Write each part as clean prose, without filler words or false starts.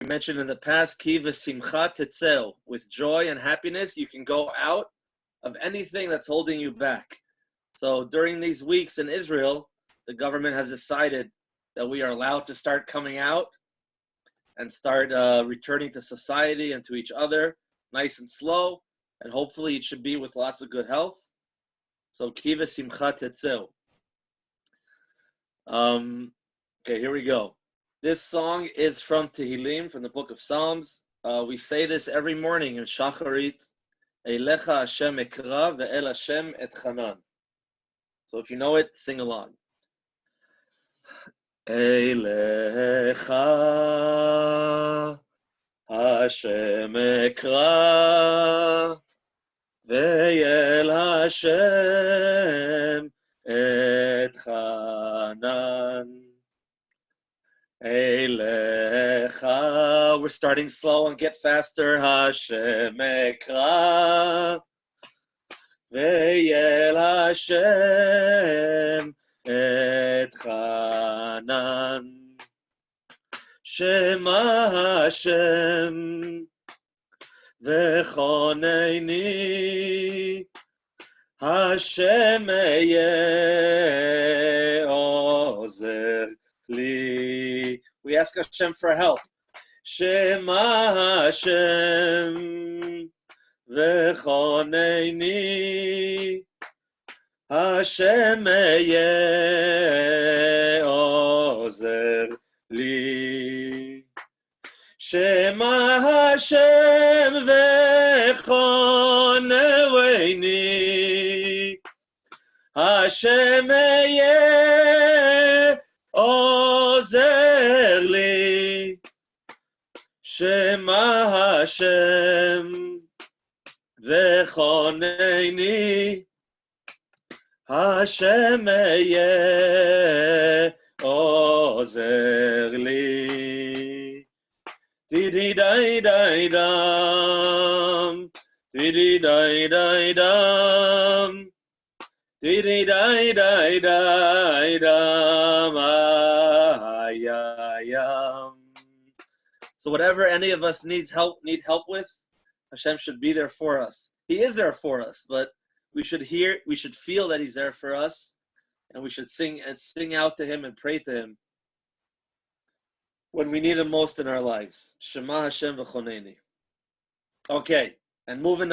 We mentioned in the past, ki v'simcha tetzeu. With joy and happiness, you can go out of anything that's holding you back. So during these weeks in Israel, the government has decided that we are allowed to start coming out and start returning to society and to each other, nice and slow, and hopefully it should be with lots of good health. So ki v'simcha tetzeu. Okay, here we go. This song is from Tehillim, from the book of Psalms. We say this every morning in Shacharit. Eilecha Hashem ekra ve'el Hashem etchanan. So if you know it, sing along. Eilecha Hashem ekra ve'el Hashem etchanan. Eilecha, we're starting slow and get faster. Hashem ekra, ve'yel Hashem etchanan. Shema Hashem v'choneini, Hashem eyeh ozer li. We ask Hashem for help. Shema Hashem v'choneini, Hashem eyeh ozer li. Shema Hashem v'choneini, Hashem eyeh ozer li. Shema Hashem v'choneini, Hashem eyeh ozer li. Di-di-di-di-dam, di-di-di-di-dam, di-di-di-di-di-dam, ay-ay-yam. So whatever any of us need help with, Hashem should be there for us. He is there for us, but we should feel that He's there for us, and we should sing out to Him and pray to Him when we need Him most in our lives. Shema Hashem v'choneini. Okay, and moving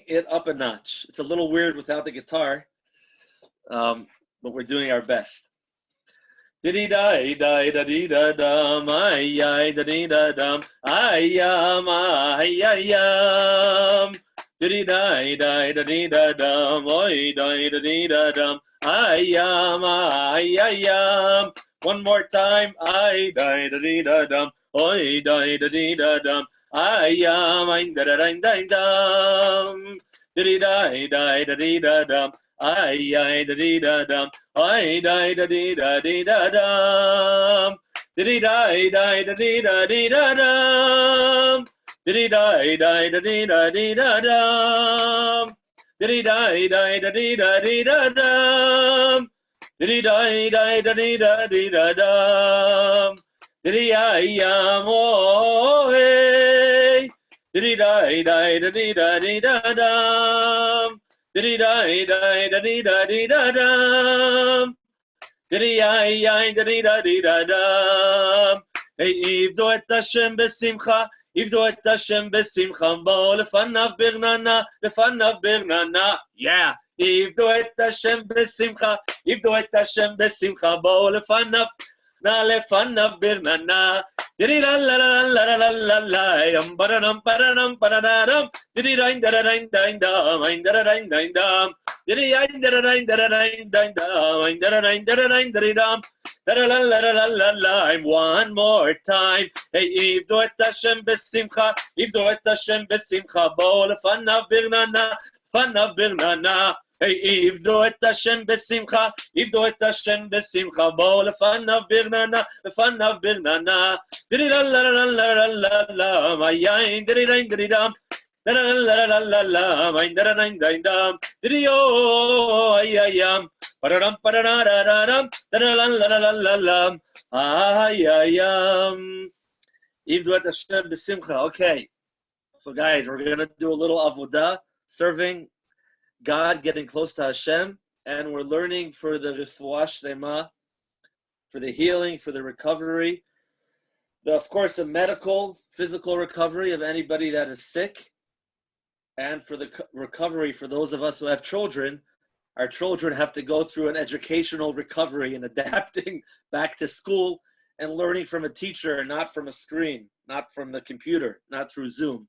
it up a notch. It's a little weird without the guitar, but we're doing our best. Di-di-di-di-di-di-da-dam, ay-ay-di-di-da-dam, ay-yam, ay-ay-yam. Di-di-di-di-di-da-dam, oy-di-di-di-da-dam, ay-yam, ay-ay-yam. One more time, ay-di-di-da-dam, oy-di-di-da-dam, ay-yam, ay-da-da-da-da-dam. Di-di-di-di-da-dam, ay-ay-da-di-da-dam, ay-di-da-di-da-di-da-dam. Di-di-di-di-da-di-da-di-da-dam. Di-di-di-di-da-di-da-di-da-dam. Di-di-di-di-da-di-da-di-da-dam. Di-di-di-di-da-di-da-di-da-dam. Di-di-ay-yam, oh, hey. Di-di-di-di-da-di-da-di-da-dam. Di-di-di-di-da-di-da-di-da-dam. Di-di-ay-ay-da-di-da-di-da-dam. Hey, עבדו את השם בשמחה, עבדו את השם בשמחה, בואו לפניו ברננה, לפניו ברננה, yeah. עבדו את השם בשמחה, עבדו את השם בשמחה, בואו לפניו, לפניו ברננה. Di-di-da-la-la-la-la-la-la, yum-ba-da-dum-ba-da-dum-ba-da-da-dum, di-di-da-dum-da-da-dum, da-da-dum-da-dum, di-di-da-dum-da-da-dum, da-da-la-la-la-la-la, one more time. Hey, עבדו את השם בשמחה, עבדו את השם בשמחה, בואו לפניו ברננה, לפניו ברננה. Hey, עבדו את השם בשמחה, עבדו את השם בשמחה, בואו לפניו ברננה, לפניו ברננה. די-די-לה-לה-לה-לה-לה-לה, היין, די-די-די-די-דם, די-די-לה-לה-לה-לה-לה, די-די-די-די-דם, די-די-או, ay-ay-yam, pa-da-dum, pa-da-da-da-da-dum, די-די-לה-לה-לה-לה-לה, ay-ay-yam. Ivdu et Hashem b'simcha. Okay, so guys, we're gonna do a little avodah, serving God, getting close to Hashem, and we're learning for the refuah shlema, for the healing, for the recovery, of course, the medical, physical recovery of anybody that is sick, and for the recovery for those of us who have children. Our children have to go through an educational recovery and adapting back to school and learning from a teacher and not from a screen, not from the computer, not through Zoom.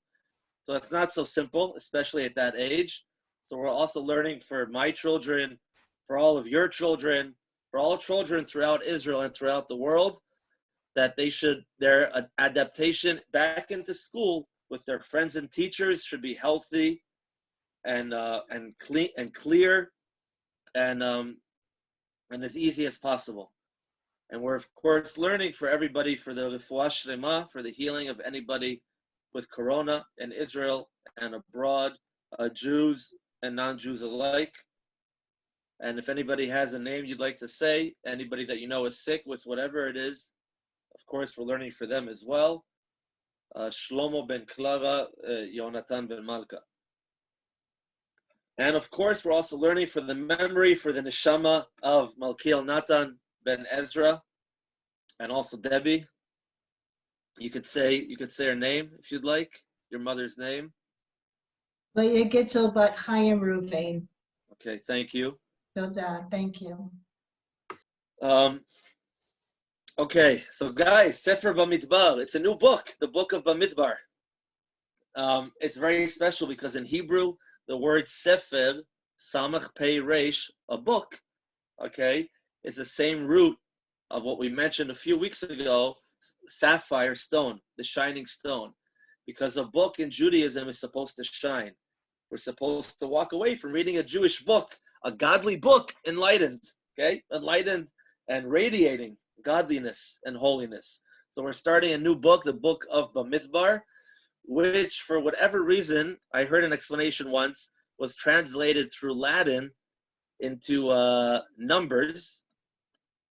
So it's not so simple, especially at that age. So we're also learning for my children, for all of your children, for all children throughout Israel and throughout the world, that their adaptation back into school with their friends and teachers should be healthy and clean and clear and as easy as possible. And we're of course learning for everybody for the refuah shlema, for the healing of anybody with corona in Israel and abroad, Jews and non-Jews alike. And if anybody has a name you'd like to say, anybody that you know is sick with whatever it is, of course we're learning for them as well. Shlomo ben Clara, Yonatan ben Malka. And of course, we're also learning for the memory, for the neshama of Malkiel Natan ben Ezra, and also Debbie. You could say her name if you'd like, your mother's name. Vayigitzel bat Chaim Ruvain. Okay, thank you. Toda, thank you. Okay, so guys, Sefer Bamidbar. It's a new book, the book of Bamidbar. It's very special because in Hebrew, the word Sefer, Samach Pei Reish, a book, okay, is the same root of what we mentioned a few weeks ago, sapphire stone, the shining stone. Because a book in Judaism is supposed to shine. We're supposed to walk away from reading a Jewish book, a godly book, enlightened, okay, enlightened and radiating godliness and holiness. So we're starting a new book, the book of Bamidbar, which for whatever reason, I heard an explanation once, was translated through Latin into Numbers,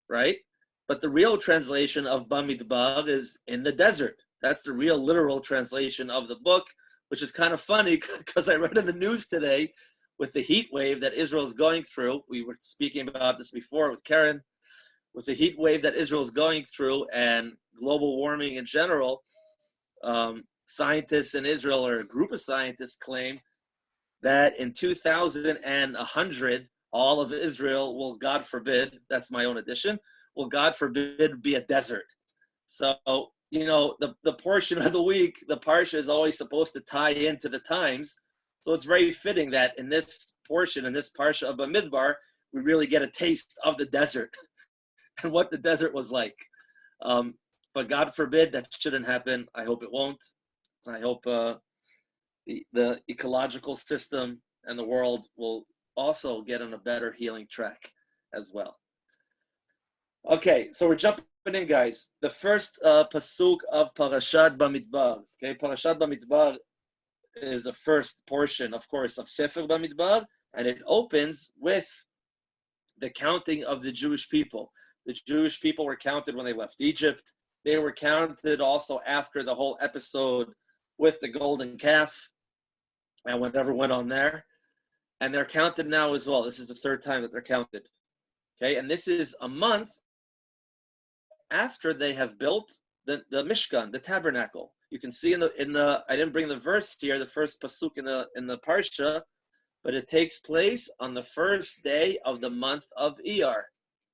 right? But the real translation of Bamidbar is in the desert. That's the real literal translation of the book, which is kind of funny because I read in the news today with the heat wave that Israel is going through. We were speaking about this before with Karen, with the heat wave that Israel is going through and global warming in general. Scientists in Israel, or a group of scientists, claim that in 2100, all of Israel will, God forbid, that's my own addition, will, God forbid, be a desert. So, you know, the portion of the week, the Parsha is always supposed to tie into the times. So it's very fitting that in this portion, in this Parsha of Bamidbar, we really get a taste of the desert and what the desert was like. But God forbid that shouldn't happen. I hope it won't. I hope the ecological system and the world will also get on a better healing track as well. Okay, so we're jumping in, guys. The first pasuk of Parashat Bamidbar. Okay, Parashat Bamidbar is the first portion, of course, of Sefer Bamidbar, and it opens with the counting of the Jewish people. The Jewish people were counted when they left Egypt. They were counted also after the whole episode with the golden calf and whatever went on there. And they're counted now as well. This is the third time that they're counted. Okay, and this is a month after they have built the Mishkan, the tabernacle. You can see in the I didn't bring the verse here, the first pasuk in the Parsha, but it takes place on the first day of the month of Iyar,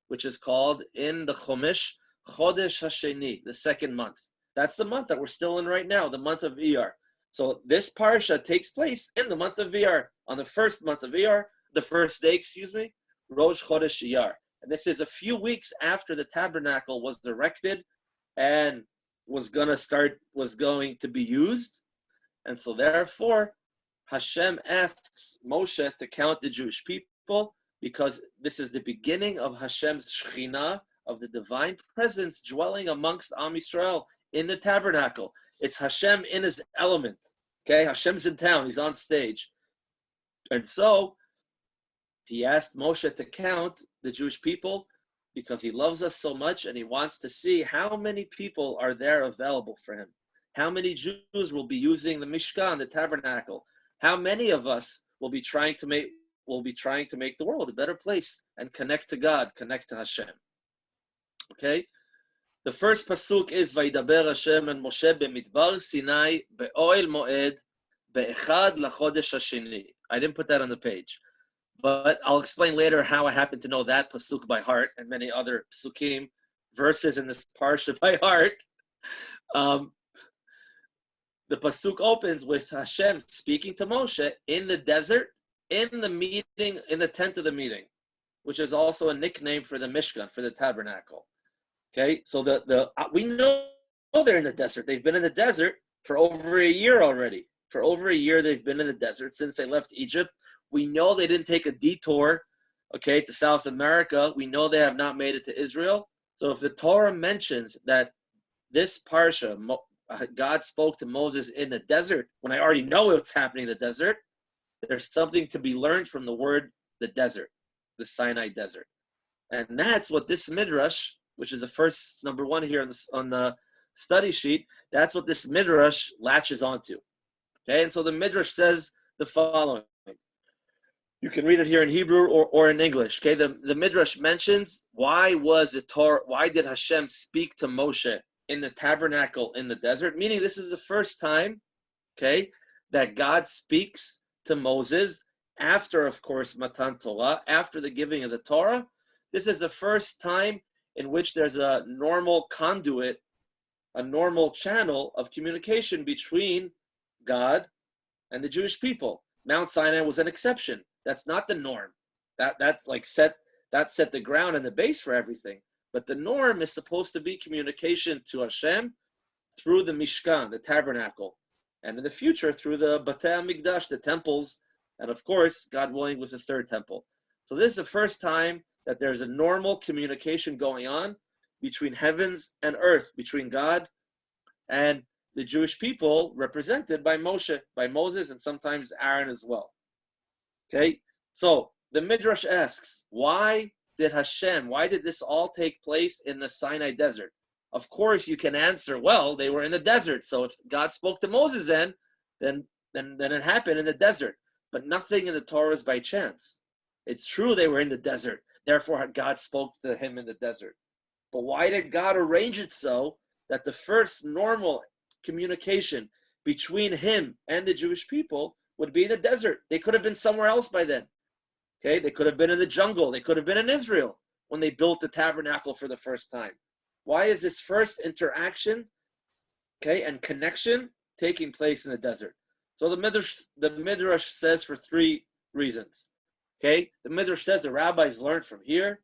which is called in the Chumash Chodesh Hasheni, the second month. That's the month that we're still in right now, the month of Iyar. So this Parsha takes place in the month of Iyar, on the first month of Iyar, the first day, Rosh Chodesh Iyar. And this is a few weeks after the tabernacle was erected and was going to be used. And so therefore, Hashem asks Moshe to count the Jewish people because this is the beginning of Hashem's Shekhinah, of the divine presence dwelling amongst Am Yisrael in the tabernacle. It's Hashem in his element. Okay, Hashem's in town, he's on stage. And so he asked Moshe to count the Jewish people because he loves us so much and he wants to see how many people are there available for him. How many Jews will be using the Mishkan, the tabernacle? How many of us will be trying to make the world a better place and connect to God, connect to Hashem? Okay? The first pasuk is Vaydaber Hashem and Moshe Bamidbar Sinai be'oel moed be'echad lachodesh hashini. I didn't put that on the page, but I'll explain later how I happen to know that pasuk by heart and many other pasukim, verses in this parsha by heart. The pasuk opens with Hashem speaking to Moshe in the desert, in the meeting, in the tent of the meeting, which is also a nickname for the Mishkan, for the tabernacle. Okay, so we know they're in the desert. They've been in the desert for over a year already. For over a year, they've been in the desert since they left Egypt. We know they didn't take a detour, okay, to South America. We know they have not made it to Israel. So if the Torah mentions that this parsha, God spoke to Moses in the desert, when I already know what's happening in the desert, there's something to be learned from the word, the desert, the Sinai desert. And that's what this midrash, which is the first number one here on the study sheet, that's what this midrash latches onto. Okay, and so the midrash says the following. You can read it here in Hebrew or in English. Okay, the midrash mentions why did Hashem speak to Moshe in the tabernacle in the desert? Meaning this is the first time, okay, that God speaks to Moses after, of course, Matan Torah, after the giving of the Torah. This is the first time in which there's a normal conduit, a normal channel of communication between God and the Jewish people. Mount Sinai was an exception. That's not the norm. That set the ground and the base for everything. But the norm is supposed to be communication to Hashem through the Mishkan, the tabernacle, and in the future through the Batei HaMikdash, the temples, and of course, God willing, with the third temple. So this is the first time that there's a normal communication going on between heavens and earth, between God and the Jewish people, represented by Moses, and sometimes Aaron as well. Okay, so the Midrash asks, why did this all take place in the Sinai desert? Of course, you can answer, well, they were in the desert. So if God spoke to Moses then it happened in the desert. But nothing in the Torah is by chance. It's true they were in the desert. Therefore, God spoke to him in the desert. But why did God arrange it so that the first normal communication between him and the Jewish people would be in the desert? They could have been somewhere else by then. Okay, they could have been in the jungle. They could have been in Israel when they built the tabernacle for the first time. Why is this first interaction, okay, and connection taking place in the desert? So the Midrash says for three reasons. Okay, the Midrash says the rabbis learned from here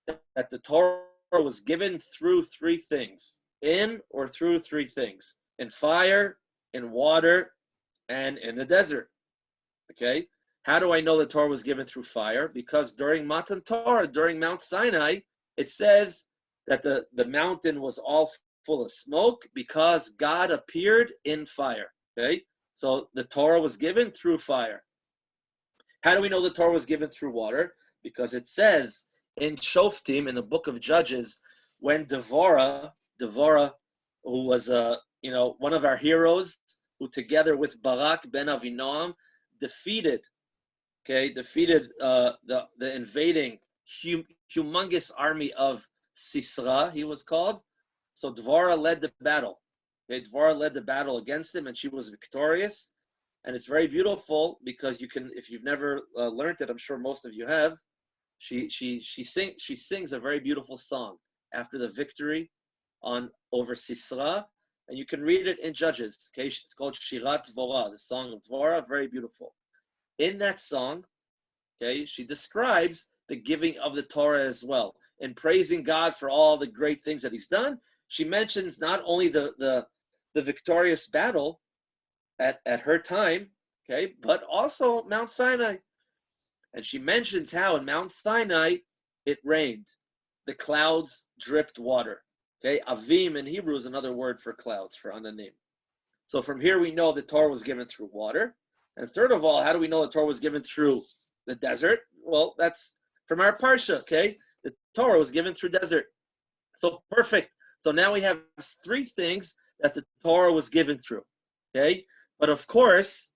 that the Torah was given through three things, in fire, in water, and in the desert. Okay, how do I know the Torah was given through fire? Because during Matan Torah, during Mount Sinai, it says that the mountain was all full of smoke because God appeared in fire. Okay, so the Torah was given through fire. How do we know the Torah was given through water? Because it says in Shoftim, in the book of Judges, when Devorah, who was one of our heroes, who together with Barak ben Avinoam defeated the invading humongous army of Sisera, he was called. So Devorah led the battle. Okay, Devorah led the battle against him, and she was victorious. And it's very beautiful because you can, if you've never learned it, I'm sure most of you have. She sings a very beautiful song after the victory over Sisera, and you can read it in Judges. Okay, it's called Shirat Dvorah, the Song of Dvorah, very beautiful. In that song, okay, she describes the giving of the Torah as well, and praising God for all the great things that He's done. She mentions not only the victorious battle at her time, okay, but also Mount Sinai. And she mentions how in Mount Sinai it rained. The clouds dripped water. Okay, Avim in Hebrew is another word for clouds, for ananim. So from here we know the Torah was given through water. And third of all, how do we know the Torah was given through the desert? Well, that's from our Parsha, okay? The Torah was given through desert. So perfect. So now we have three things that the Torah was given through. Okay, but of course,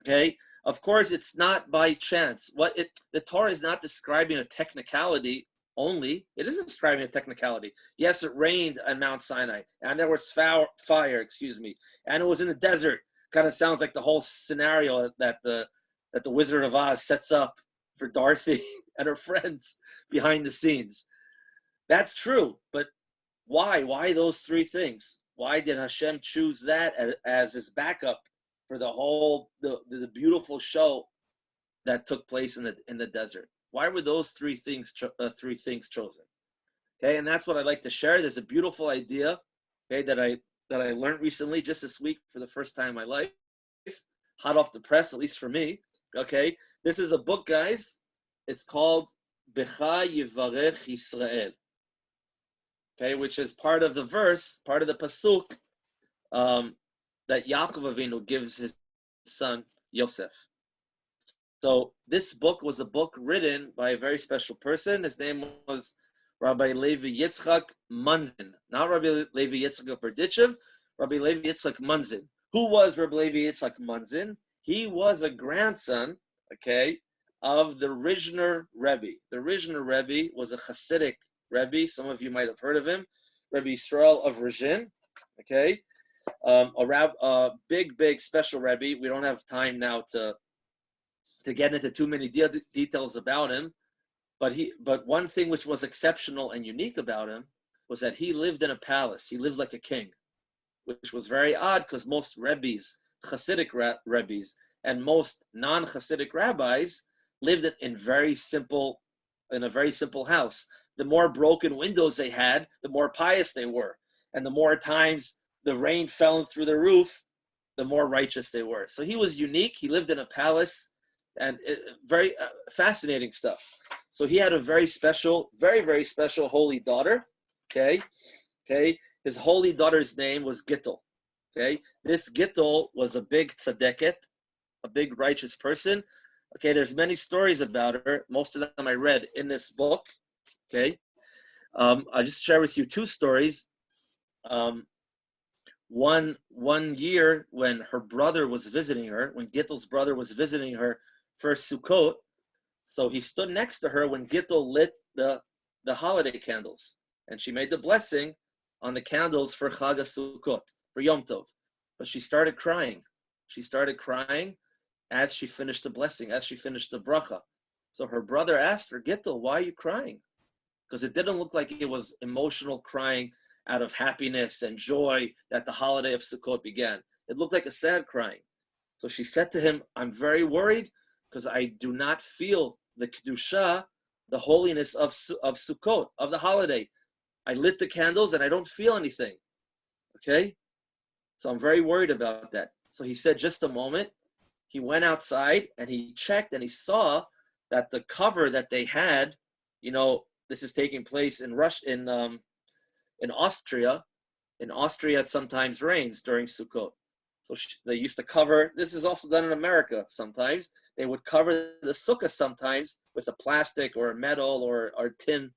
it's not by chance. The Torah is not describing a technicality only. It is describing a technicality. Yes, it rained on Mount Sinai, and there was fire, and it was in the desert. Kind of sounds like the whole scenario that the Wizard of Oz sets up for Dorothy and her friends behind the scenes. That's true, but why? Why those three things? Why did Hashem choose that as his backup for the beautiful show that took place in the desert? Why were those three things chosen? Okay, and that's what I'd like to share. There's a beautiful idea, okay, that I learned recently, just this week for the first time in my life, hot off the press, at least for me. Okay, this is a book, guys. It's called Becha Yivarech Yisrael. Okay, which is part of the verse, part of the pasuk that Yaakov Avinu gives his son Yosef. So this book was a book written by a very special person. His name was Rabbi Levi Yitzchak Munzin, not Rabbi Levi Yitzchak of Berdichev, Rabbi Levi Yitzchak Munzin. Who was Rabbi Levi Yitzchak Munzin? He was a grandson, of the Rizhner Rebbe. The Rizhner Rebbe was a Hasidic Rebbe. Some of you might have heard of him, Rebbe Yisrael of Rizhin. A big special Rebbe. We don't have time now to get into too many details about him, but one thing which was exceptional and unique about him was that he lived in a palace. He lived like a king, which was very odd because most Rebbes, Hasidic Rebbes, and most non-Hasidic rabbis lived in a very simple house. The more broken windows they had, the more pious they were, and the more times the rain fell through the roof, the more righteous they were. So he was unique. He lived in a palace, and very fascinating stuff. So he had a very special, very special holy daughter. His holy daughter's name was Gittel. This Gittel was a big tzaddiket, a big righteous person. There's many stories about her. Most of them I read in this book. I'll just share with you two stories. One year when her brother was visiting her, when Gittel's brother was visiting her for Sukkot, so he stood next to her when Gittel lit the holiday candles, and she made the blessing on the candles for Chag HaSukkot, for Yom Tov. But she started crying. She started crying as she finished the blessing, as she finished the bracha. So her brother asked her, Gittel, why are you crying? Because it didn't look like it was emotional crying out of happiness and joy that the holiday of Sukkot began. It looked like a sad crying. So she said to him, I'm very worried because I do not feel the Kedusha, the holiness of Sukkot, of the holiday. I lit the candles and I don't feel anything. So I'm very worried about that. So he said, just a moment. He went outside and he checked and he saw that the cover that they had, this is taking place in Austria. In Austria, it sometimes rains during Sukkot. So they used to cover, this is also done in America sometimes, they would cover the sukkah sometimes with a plastic or a metal or tin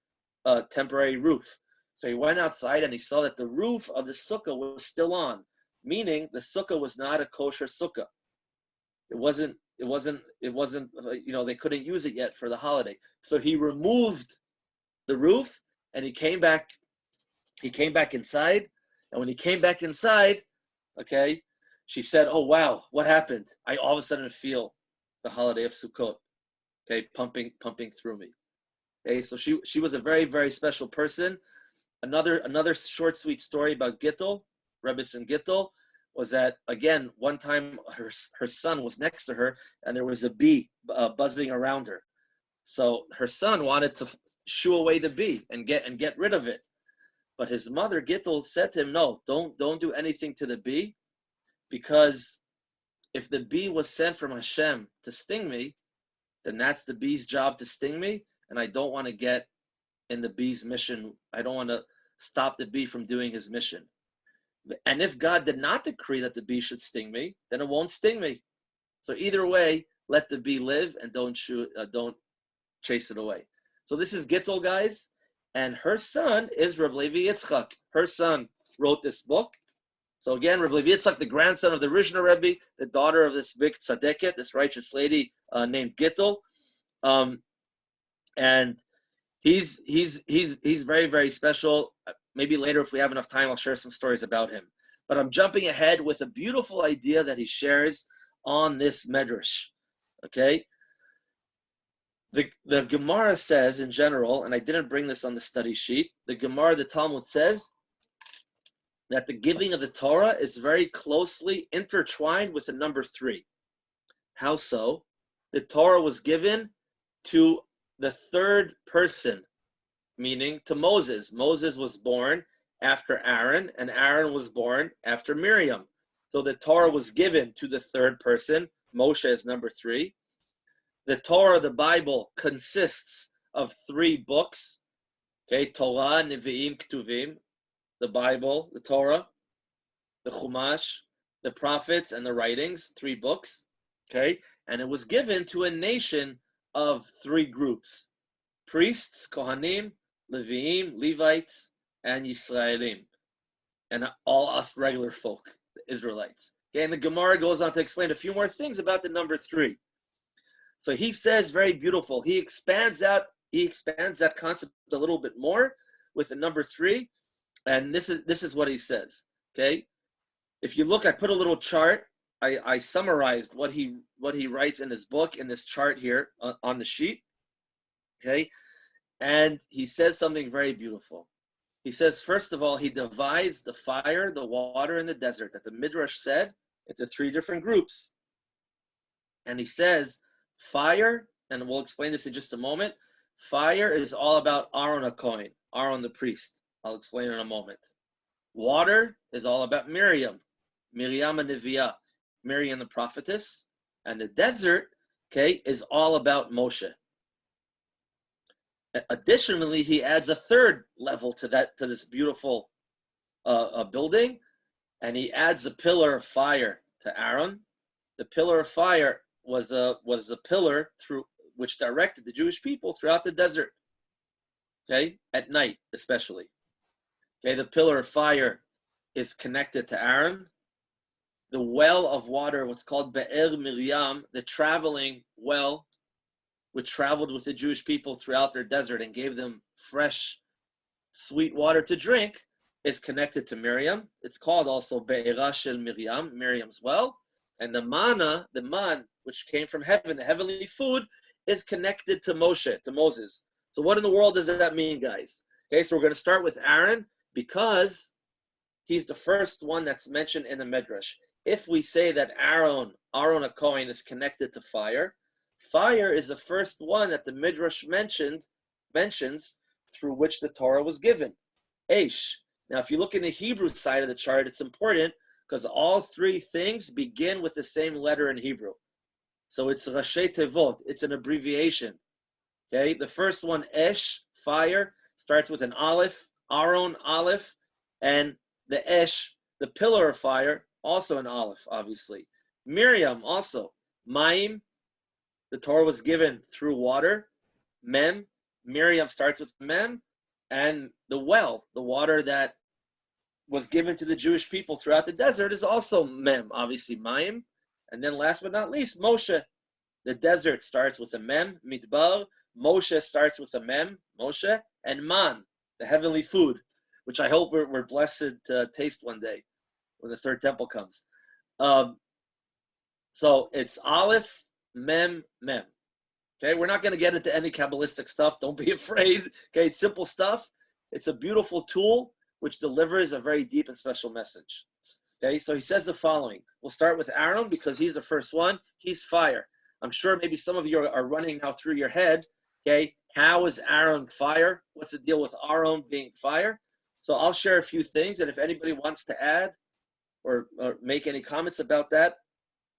temporary roof. So he went outside and he saw that the roof of the sukkah was still on, meaning the sukkah was not a kosher sukkah. It wasn't, they couldn't use it yet for the holiday. So he removed the roof and he came back inside. And when he came back inside, she said, oh, wow, what happened? I all of a sudden feel the holiday of Sukkot, pumping through me. So she was a very, very special person. Another short, sweet story about Gittel, Rebbetzin Gittel, was that, again, one time her son was next to her and there was a bee buzzing around her. So her son wanted to shoo away the bee and get rid of it. But his mother, Gittel, said to him, no, don't do anything to the bee, because if the bee was sent from Hashem to sting me, then that's the bee's job to sting me, and I don't want to get in the bee's mission. I don't want to stop the bee from doing his mission. And if God did not decree that the bee should sting me, then it won't sting me. So either way, let the bee live and don't chase it away. So this is Gittel, guys, and her son is Reb Levi Yitzchak. Her son wrote this book, So again, Rabbi Levi Yitzchak, the grandson of the Rishna Rebbe, the daughter of this big tzaddiket, this righteous lady named Gittel, and he's very, very special. Maybe later, if we have enough time, I'll share some stories about him. But I'm jumping ahead with a beautiful idea that he shares on this medrash. Okay, the Gemara says in general, and I didn't bring this on the study sheet. The Gemara, the Talmud says that the giving of the Torah is very closely intertwined with the number 3. How so? The Torah was given to the third person, meaning to Moses. Moses was born after Aaron, and Aaron was born after Miriam. So the Torah was given to the third person. Moshe is number 3. The Torah, the Bible, consists of 3 books. Okay, Torah, Nevi'im, Ketuvim. The Bible, the Torah, the Chumash, the prophets, and the writings, 3 books, okay? And it was given to a nation of 3 groups: priests, Kohanim, Leviim, Levites, and Yisraelim, and all us regular folk, the Israelites. Okay, and the Gemara goes on to explain a few more things about the number 3. So he says, very beautiful, he expands that concept a little bit more with the number 3. And this is what he says. Okay, if you look, I put a little chart. I summarized what he writes in his book in this chart here on the sheet. Okay, and he says something very beautiful. He says, first of all, he divides the fire, the water, and the desert that the Midrash said into 3 different groups. And he says, fire, and we'll explain this in just a moment. Fire is all about Aaron HaKohen, Aaron the priest. I'll explain in a moment. Water is all about Miriam, Miriam and Neviah, Miriam the prophetess. And the desert, okay, is all about Moshe. Additionally, he adds a 3rd level to this beautiful building, and he adds a pillar of fire to Aaron. The pillar of fire was a pillar through which directed the Jewish people throughout the desert. Okay, at night especially. Okay, the pillar of fire is connected to Aaron. The well of water, what's called Be'er Miriam, the traveling well, which traveled with the Jewish people throughout their desert and gave them fresh, sweet water to drink, is connected to Miriam. It's called also Be'era Shel Miriam, Miriam's well. And the manna, the man, which came from heaven, the heavenly food, is connected to Moshe, to Moses. So what in the world does that mean, guys? Okay, so we're going to start with Aaron, because he's the first one that's mentioned in the Midrash. If we say that Aaron HaKohen is connected to fire, fire is the first one that the Midrash mentions through which the Torah was given. Eish. Now, if you look in the Hebrew side of the chart, it's important because all 3 things begin with the same letter in Hebrew. So it's Rashi Tevot. It's an abbreviation. Okay, the first one, Esh, fire, starts with an Aleph. Aaron, Aleph, and the Esh, the pillar of fire, also an Aleph, obviously. Miriam, also. Maim, the Torah was given through water. Mem, Miriam starts with Mem. And the well, the water that was given to the Jewish people throughout the desert, is also Mem, obviously Maim. And then last but not least, Moshe. The desert starts with a Mem, Midbar. Moshe starts with a Mem, Moshe, and Man, the heavenly food, which I hope we're blessed to taste one day when the 3rd temple comes. So it's Aleph, Mem, Mem. Okay, we're not going to get into any Kabbalistic stuff. Don't be afraid. Okay, it's simple stuff. It's a beautiful tool which delivers a very deep and special message. Okay, so he says the following. We'll start with Aaron because he's the first one. He's fire. I'm sure maybe some of you are running now through your head. Okay, how is Aaron fire? What's the deal with Aaron being fire? So I'll share a few things, and if anybody wants to add or make any comments about that,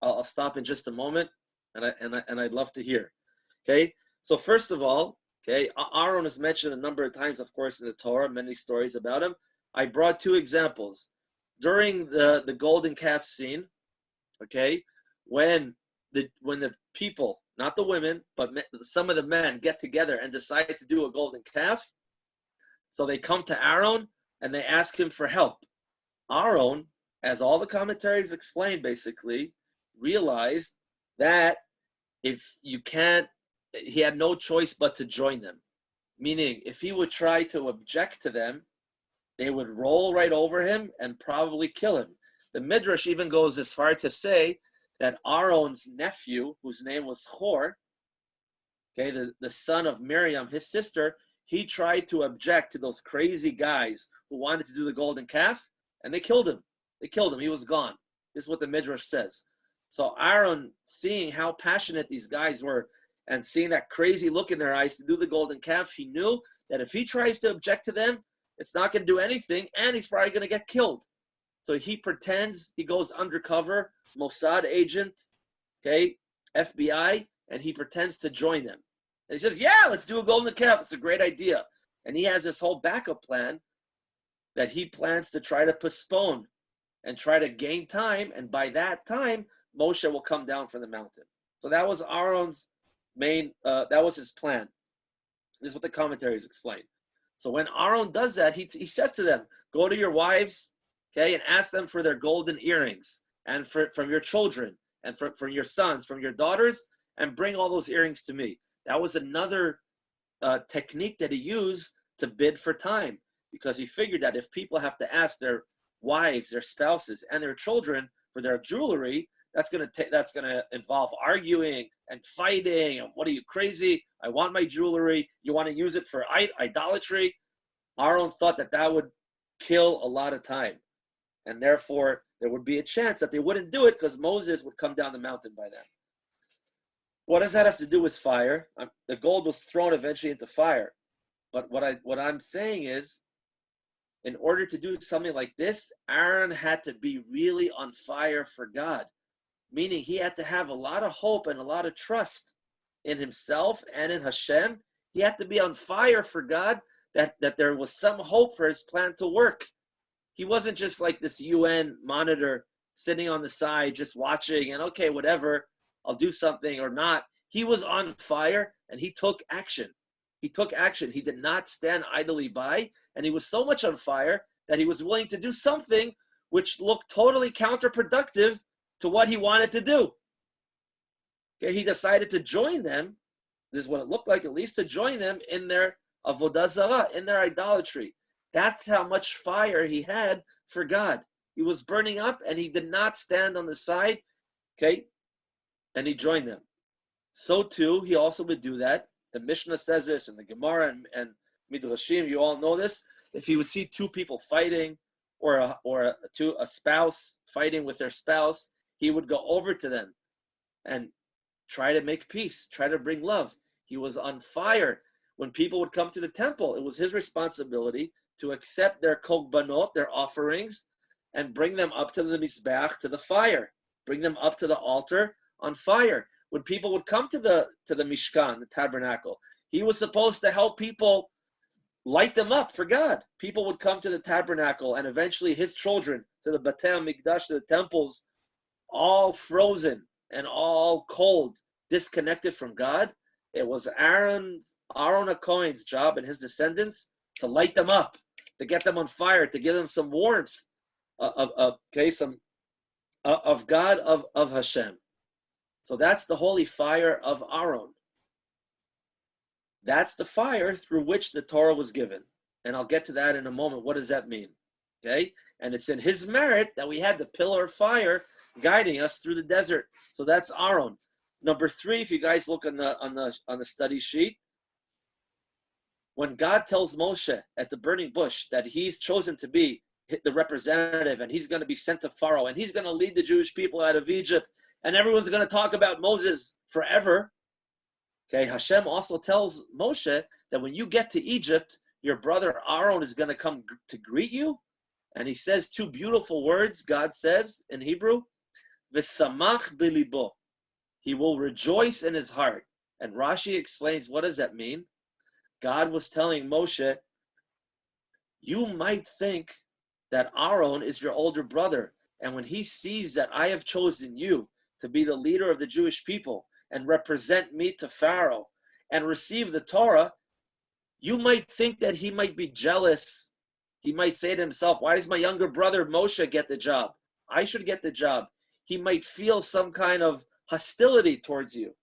I'll stop in just a moment, and I'd love to hear. Okay, so first of all, okay, Aaron is mentioned a number of times, of course, in the Torah, many stories about him. I brought 2 examples. During the golden calf scene, okay, when the people, not the women, but some of the men get together and decide to do a golden calf, so they come to Aaron and they ask him for help. Aaron as all the commentaries explain, basically, realized that if you can't, he had no choice but to join them. Meaning, if he would try to object to them, they would roll right over him and probably kill him. The Midrash even goes as far to say that Aaron's nephew, whose name was Hor, okay, the son of Miriam, his sister, he tried to object to those crazy guys who wanted to do the golden calf, and they killed him. They killed him. He was gone. This is what the Midrash says. So Aaron, seeing how passionate these guys were and seeing that crazy look in their eyes to do the golden calf, he knew that if he tries to object to them, it's not going to do anything, and he's probably going to get killed. So he pretends, he goes undercover, Mossad agent, okay, FBI, and he pretends to join them. And he says, yeah, let's do a golden calf. It's a great idea. And he has this whole backup plan that he plans to try to postpone and try to gain time. And by that time, Moshe will come down from the mountain. So that was Aaron's that was his plan. This is what the commentaries explain. So when Aaron does that, he says to them, go to your wives, okay, and ask them for their golden earrings, and from your children, and from your sons, from your daughters, and bring all those earrings to me. That was another technique that he used to bid for time, because he figured that if people have to ask their wives, their spouses, and their children for their jewelry, that's gonna involve arguing and fighting. And what are you, crazy? I want my jewelry. You want to use it for idolatry? Aaron thought that would kill a lot of time, and therefore there would be a chance that they wouldn't do it because Moses would come down the mountain by then. What does that have to do with fire? The gold was thrown eventually into fire, but what I'm saying is, in order to do something like this, Aaron had to be really on fire for God, meaning he had to have a lot of hope and a lot of trust in himself and in Hashem. He had to be on fire for God, that there was some hope for his plan to work. He wasn't just like this UN monitor sitting on the side just watching and, okay, whatever, I'll do something or not. He was on fire and he took action. He took action. He did not stand idly by, and he was so much on fire that he was willing to do something which looked totally counterproductive to what he wanted to do. Okay, he decided to join them. This is what it looked like, at least, to join them in their avodah zarah, in their idolatry. That's how much fire he had for God. He was burning up, and he did not stand on the side, okay, and he joined them. So too, he also would do that. The Mishnah says this, and the Gemara and Midrashim, you all know this. If he would see two people fighting, or a spouse fighting with their spouse, he would go over to them and try to make peace, try to bring love. He was on fire. When people would come to the temple, it was his responsibility to accept their korbanot, their offerings, and bring them up to the mizbeach, to the fire. Bring them up to the altar on fire. When people would come to the Mishkan, the tabernacle, he was supposed to help people light them up for God. People would come to the tabernacle, and eventually his children to the Batei HaMikdash, to the temples, all frozen and all cold, disconnected from God. It was Aaron HaKohen's job and his descendants to light them up, to get them on fire, to give them some warmth of God, of Hashem. So that's the holy fire of Aaron. That's the fire through which the Torah was given. And I'll get to that in a moment. What does that mean? Okay? And it's in his merit that we had the pillar of fire guiding us through the desert. So that's Aaron. Number 3, if you guys look on the study sheet, when God tells Moshe at the burning bush that he's chosen to be the representative and he's going to be sent to Pharaoh and he's going to lead the Jewish people out of Egypt and everyone's going to talk about Moses forever. Okay, Hashem also tells Moshe that when you get to Egypt, your brother Aaron is going to come to greet you. And he says 2 beautiful words, God says in Hebrew, V'samach b'libo. He will rejoice in his heart. And Rashi explains, what does that mean? God was telling Moshe, you might think that Aaron is your older brother. And when he sees that I have chosen you to be the leader of the Jewish people and represent me to Pharaoh and receive the Torah, you might think that he might be jealous. He might say to himself, why does my younger brother Moshe get the job? I should get the job. He might feel some kind of hostility towards you,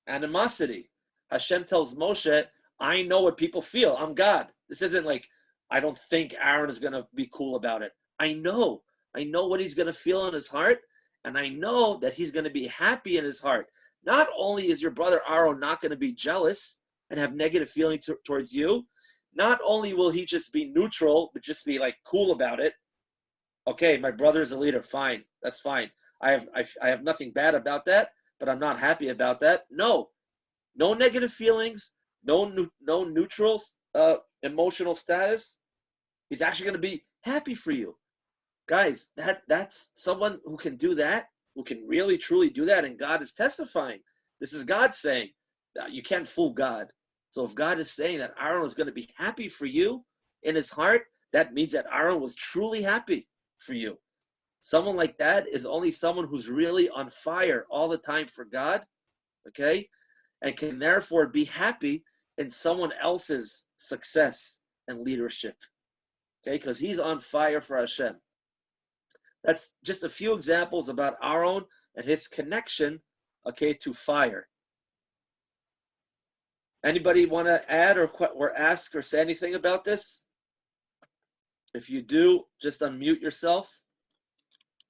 animosity. Hashem tells Moshe, I know what people feel. I'm God. This isn't like, I don't think Aaron is going to be cool about it. I know what he's going to feel in his heart, and I know that he's going to be happy in his heart. Not only is your brother Aaron not going to be jealous and have negative feelings towards you, not only will he just be neutral, but just be like cool about it. Okay, my brother is a leader. Fine, that's fine. I have nothing bad about that, but I'm not happy about that. No negative feelings, no neutral emotional status. He's actually going to be happy for you. Guys, that's someone who can do that, who can really truly do that, and God is testifying. This is God saying. You can't fool God. So if God is saying that Aaron was going to be happy for you in his heart, that means that Aaron was truly happy for you. Someone like that is only someone who's really on fire all the time for God, okay? And can therefore be happy in someone else's success and leadership, okay? Because he's on fire for Hashem. That's just a few examples about Aaron and his connection, okay, to fire. Anybody want to add or ask or say anything about this? If you do, just unmute yourself.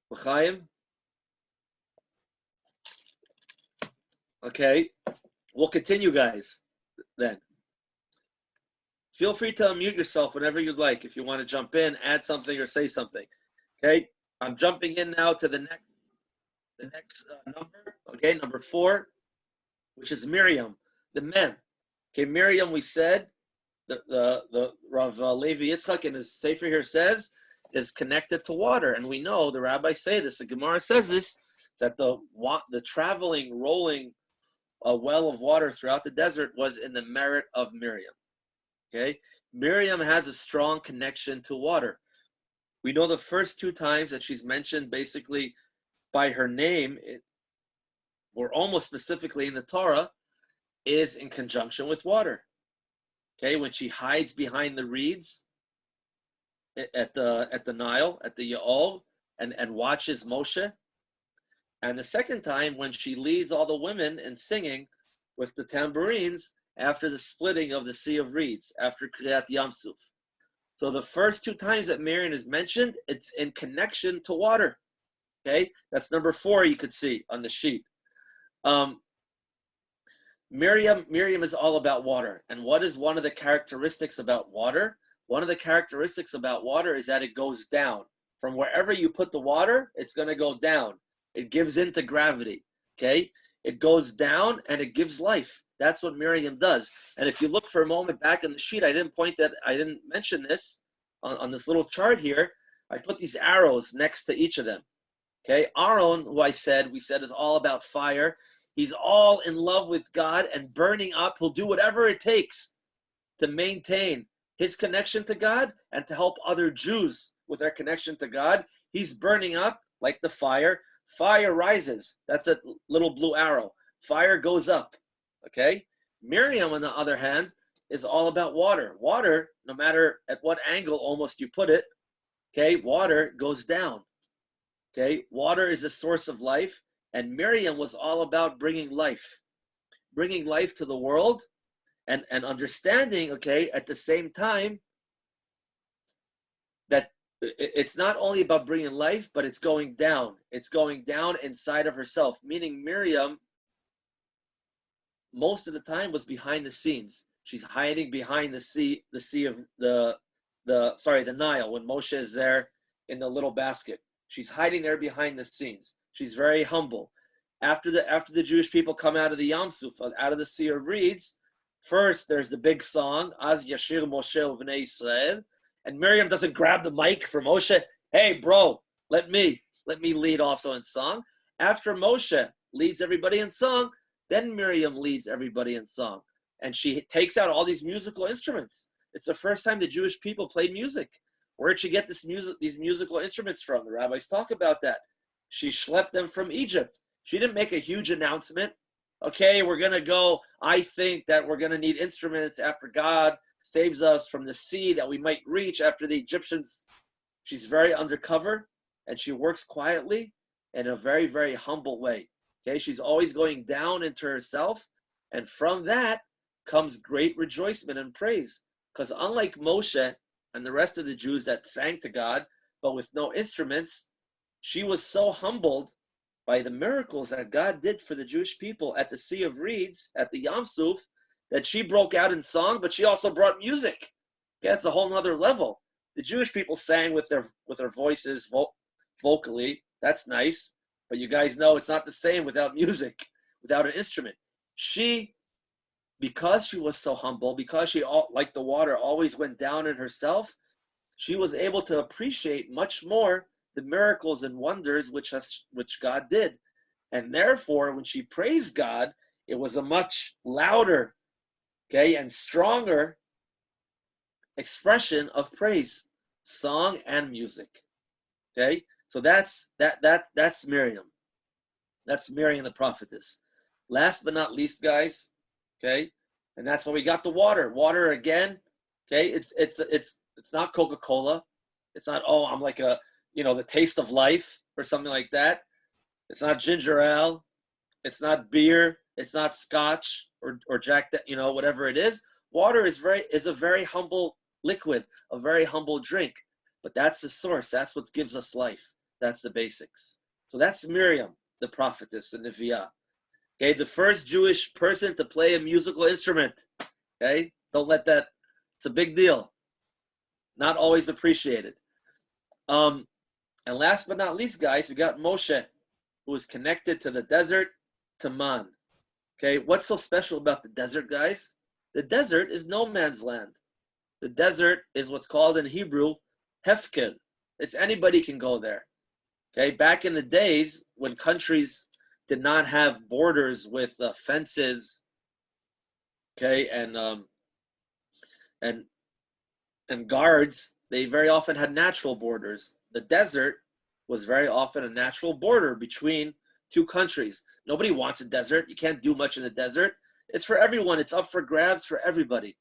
L'chaim. Okay, we'll continue, guys, then. Feel free to unmute yourself whenever you'd like. If you want to jump in, add something, or say something. Okay, I'm jumping in now to the next number. Okay, number 4, which is Miriam, the Mem. Okay, Miriam, we said, the Rav Levi Yitzchak in his Sefer here says, is connected to water. And we know, the rabbis say this, the Gemara says this, that the traveling, rolling well of water throughout the desert was in the merit of Miriam. Okay, Miriam has a strong connection to water. We know the first 2 times that she's mentioned basically by her name, or almost specifically in the Torah, is in conjunction with water. Okay, when she hides behind the reeds at the Nile, at the Yaol, and watches Moshe. And the second time when she leads all the women in singing with the tambourines after the splitting of the Sea of Reeds, after Kriyat Yam Suf. So the first 2 times that Miriam is mentioned, it's in connection to water. Okay, that's number 4 you could see on the sheet. Miriam is all about water. And what is one of the characteristics about water? One of the characteristics about water is that it goes down. From wherever you put the water, it's going to go down. It gives into gravity, okay? It goes down and it gives life. That's what Miriam does. And if you look for a moment back in the sheet, I didn't mention this on this little chart here. I put these arrows next to each of them, okay? Aaron, who we said is all about fire. He's all in love with God and burning up. He'll do whatever it takes to maintain his connection to God and to help other Jews with their connection to God. He's burning up like the fire. Fire rises. That's a little blue arrow. Fire goes up. Okay? Miriam, on the other hand, is all about water. Water, no matter at what angle almost you put it, okay, water goes down. Okay? Water is a source of life. And Miriam was all about bringing life to the world, and understanding, okay, at the same time, that it's not only about bringing life, but it's going down. It's going down inside of herself, meaning Miriam, most of the time, was behind the scenes. She's hiding behind the Nile, when Moshe is there in the little basket. She's hiding there behind the scenes. She's very humble. After the Jewish people come out of the Yam Suf, out of the Sea of Reeds, first there's the big song, Az Yashir Moshe Uvnei Yisrael, and Miriam doesn't grab the mic for Moshe. Hey, bro, let me lead also in song. After Moshe leads everybody in song, then Miriam leads everybody in song, and she takes out all these musical instruments. It's the first time the Jewish people played music. Where'd she get these musical instruments from? The rabbis talk about that. She schlepped them from Egypt. She didn't make a huge announcement. Okay, we're going to go. I think that we're going to need instruments after God saves us from the sea that we might reach after the Egyptians. She's very undercover. and she works quietly in a very, very humble way. Okay, she's always going down into herself, and from that comes great rejoicement and praise. Because unlike Moshe and the rest of the Jews that sang to God, but with no instruments, she was so humbled by the miracles that God did for the Jewish people at the Sea of Reeds, at the Yam Suf, that she broke out in song, but she also brought music. Okay, that's a whole nother level. The Jewish people sang with their voices vocally. That's nice, but you guys know it's not the same without music, without an instrument. She, because she was so humble, because she, like the water, always went down in herself, she was able to appreciate much more the miracles and wonders which God did. And therefore, when she praised God, it was a much louder, okay, and stronger expression of praise, song and music. Okay, so that's Miriam. That's Miriam the prophetess. Last but not least, guys, okay, and that's why we got the water. Water again, okay. It's not Coca-Cola. It's not, oh, I'm like the taste of life or something like that. It's not ginger ale. It's not beer. It's not scotch or Jack, whatever it is. Water is a very humble liquid, a very humble drink. But that's the source. That's what gives us life. That's the basics. So that's Miriam, the prophetess, the Neviah. Okay, the first Jewish person to play a musical instrument. Okay, don't let that. It's a big deal. Not always appreciated. And last but not least, guys, we got Moshe, who is connected to the desert, to Man. Okay, what's so special about the desert, guys? The desert is no man's land. The desert is what's called in Hebrew Hefker. It's anybody can go there. Okay, back in the days when countries did not have borders with fences, okay, and guards, they very often had natural borders. The desert was very often a natural border between two countries. Nobody wants a desert. You can't do much in the desert. It's for everyone. It's up for grabs for everybody.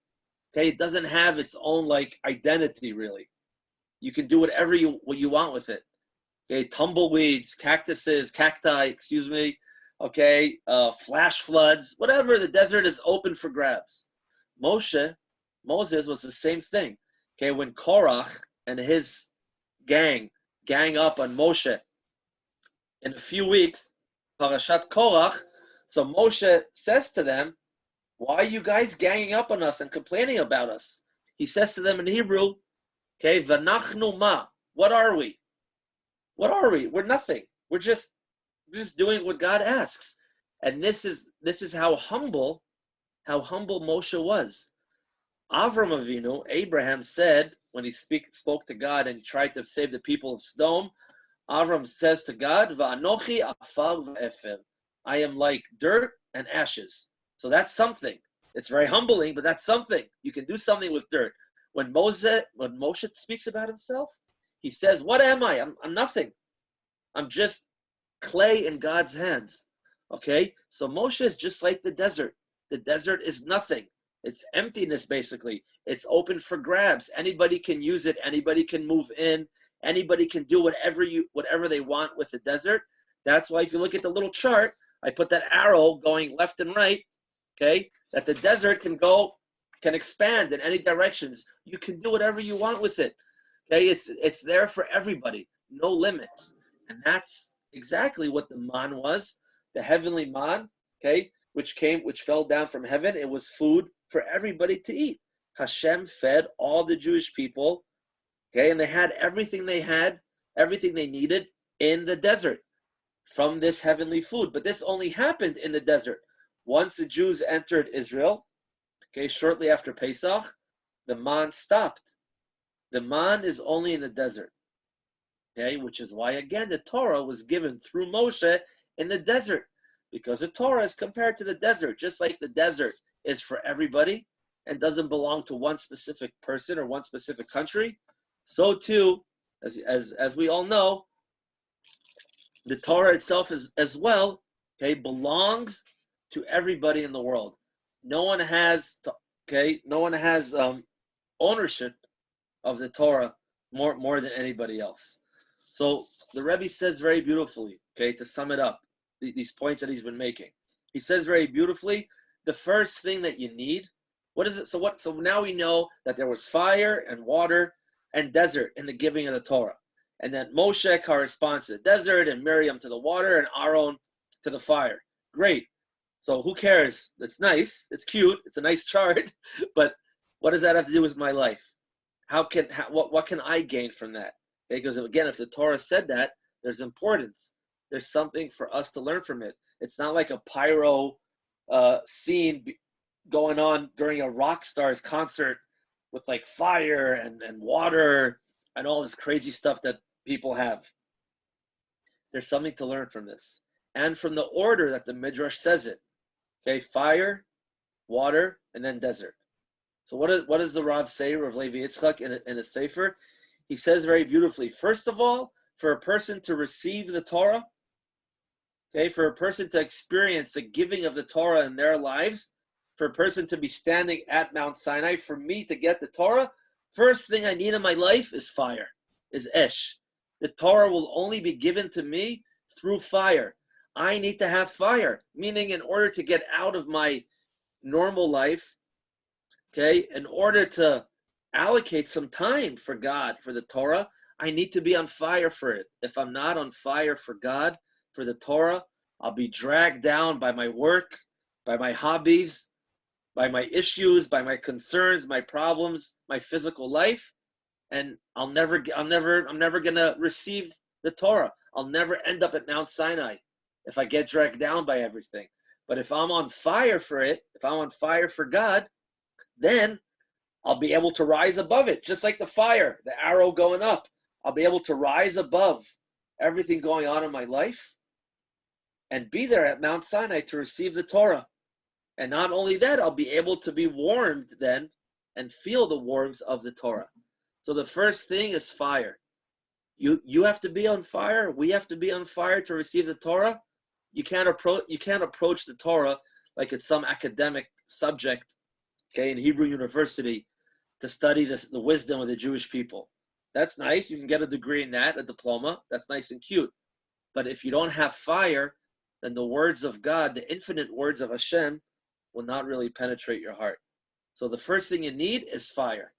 Okay, it doesn't have its own identity really. You can do what you want with it. Okay, tumbleweeds, cacti, excuse me. Okay, flash floods, whatever. The desert is open for grabs. Moses was the same thing. Okay, when Korach and his gang up on Moshe in a few weeks, Parashat Korach. So Moshe says to them, "Why are you guys ganging up on us and complaining about us?" He says to them in Hebrew, "Okay, v'nachnu ma? What are we? What are we? We're nothing. We're just doing what God asks." And this is how humble Moshe was. Avram Avinu, Abraham said when he spoke to God and tried to save the people of Sodom, Avram says to God, "Va'anochi afar va'efer." I am like dirt and ashes. So that's something. It's very humbling, but that's something. You can do something with dirt. When Moshe speaks about himself, he says, "What am I? I'm nothing. I'm just clay in God's hands." Okay? So Moshe is just like the desert. The desert is nothing. It's emptiness, basically. It's open for grabs. Anybody can use it. Anybody can move in. Anybody can do whatever they want with the desert. That's why if you look at the little chart, I put that arrow going left and right, okay, that the desert can expand in any directions. You can do whatever you want with it. Okay, it's there for everybody. No limits. And that's exactly what the man was, the heavenly man, okay, which fell down from heaven. It was food for everybody to eat. Hashem fed all the Jewish people, okay, and they had everything they needed in the desert from this heavenly food. But this only happened in the desert. Once the Jews entered Israel, okay, shortly after Pesach, the man stopped. The man is only in the desert, okay, which is why, again, the Torah was given through Moshe in the desert, because the Torah is compared to the desert, just like the desert is for everybody and doesn't belong to one specific person or one specific country. So too, as we all know, the Torah itself is as well, okay, belongs to everybody in the world. No one has ownership of the Torah more than anybody else. So the Rebbe says very beautifully, okay, to sum it up, these points that he's been making. He says very beautifully, the first thing that you need, what is it? So now we know that there was fire and water and desert in the giving of the Torah. And that Moshe corresponds to the desert and Miriam to the water and Aaron to the fire. Great. So who cares? It's nice. It's cute. It's a nice chart. But what does that have to do with my life? What can I gain from that? Because again, if the Torah said that, there's importance. There's something for us to learn from it. It's not like a pyro scene going on during a rock star's concert with like fire and water and all this crazy stuff that people have. There's something to learn from this. And from the order that the Midrash says it. Okay, fire, water, and then desert. So what does the Rav say, Rav Levi Yitzchak, in a sefer? He says very beautifully, first of all, for a person to receive the Torah, okay, for a person to experience the giving of the Torah in their lives, for a person to be standing at Mount Sinai, for me to get the Torah, first thing I need in my life is fire, is Esh. The Torah will only be given to me through fire. I need to have fire, meaning in order to get out of my normal life, okay, in order to allocate some time for God, for the Torah, I need to be on fire for it. If I'm not on fire for God, for the Torah, I'll be dragged down by my work, by my hobbies, by my issues, by my concerns, my problems, my physical life, and I'm never gonna receive the Torah. I'll never end up at Mount Sinai if I get dragged down by everything. But if I'm on fire for it, if I'm on fire for God, then I'll be able to rise above it, just like the fire, the arrow going up. I'll be able to rise above everything going on in my life and be there at Mount Sinai to receive the Torah. And not only that, I'll be able to be warmed then and feel the warmth of the Torah. So the first thing is fire. You have to be on fire. We have to be on fire to receive the Torah. You can't approach the Torah like it's some academic subject, okay, in Hebrew University to study the wisdom of the Jewish people. That's nice. You can get a degree in that, a diploma. That's nice and cute. But if you don't have fire, then the words of God, the infinite words of Hashem, will not really penetrate your heart. So the first thing you need is fire.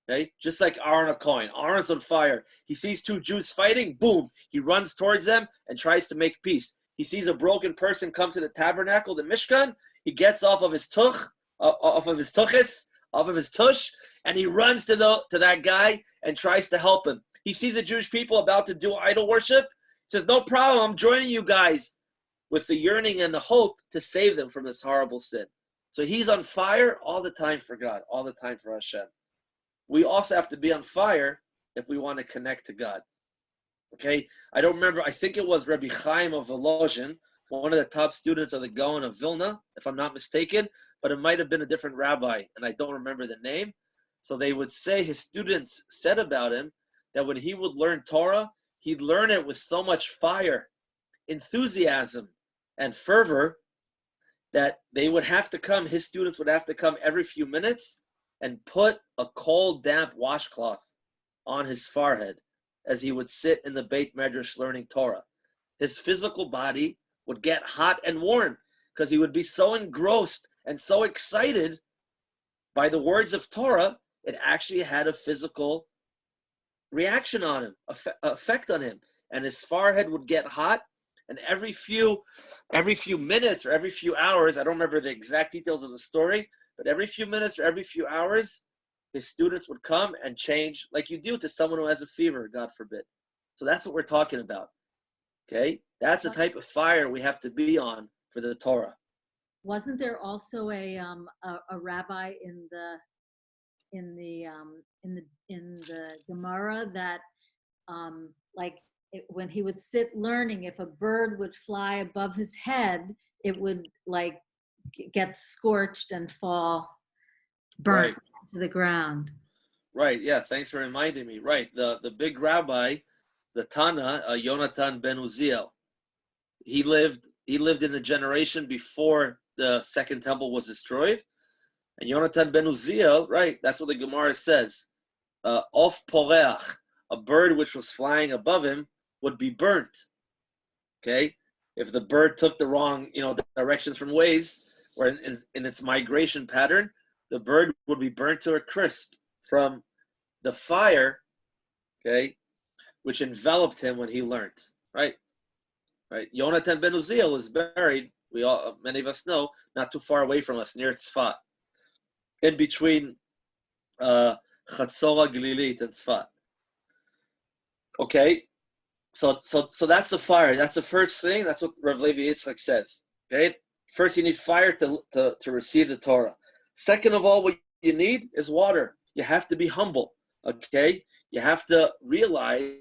Okay? Just like Aaron HaKohen. Aaron's on fire. He sees two Jews fighting, boom, he runs towards them and tries to make peace. He sees a broken person come to the tabernacle, the Mishkan, he gets off of his tuch, off of his tuchis, off of his tush, and he runs to that guy and tries to help him. He sees the Jewish people about to do idol worship. He says, no problem, I'm joining you guys, with the yearning and the hope to save them from this horrible sin. So he's on fire all the time for God, all the time for Hashem. We also have to be on fire if we want to connect to God. Okay, I don't remember, I think it was Rabbi Chaim of Volozhin, one of the top students of the Gaon of Vilna, if I'm not mistaken, but it might have been a different rabbi, and I don't remember the name. So they would say his students said about him that when he would learn Torah, he'd learn it with so much fire, enthusiasm, and fervor that they would have to come, his students would have to come every few minutes and put a cold, damp washcloth on his forehead as he would sit in the Beit Medrash learning Torah. His physical body would get hot and warm because he would be so engrossed and so excited by the words of Torah, it actually had a physical reaction on him, effect on him. And his forehead would get hot, and every few minutes or every few hours, I don't remember the exact details of the story, but every few minutes or every few hours, his students would come and change like you do to someone who has a fever, God forbid. So that's what we're talking about. Okay? That's the type of fire we have to be on for the Torah. Wasn't there also a rabbi in the Gemara that when he would sit learning, if a bird would fly above his head, it would like get scorched and fall burnt to the ground. Right, yeah, thanks for reminding me. Right, the big rabbi, the Tana, Yonatan ben Uziel, he lived in the generation before the Second Temple was destroyed. And Yonatan ben Uziel, right, that's what the Gemara says. Of poreach, a bird which was flying above him would be burnt. Okay? If the bird took the wrong, directions from Waze, or in its migration pattern, the bird would be burnt to a crisp from the fire, okay, which enveloped him when he learned, right? Right. Yonatan ben Uziel is buried, many of us know, not too far away from us, near Tzfat, in between Chatzora Galilit and Tzfat. Okay, so that's the fire. That's the first thing. That's what Rav Levi Yitzchak says. Okay, first you need fire to receive the Torah. Second of all, what you need is water. You have to be humble. Okay, you have to realize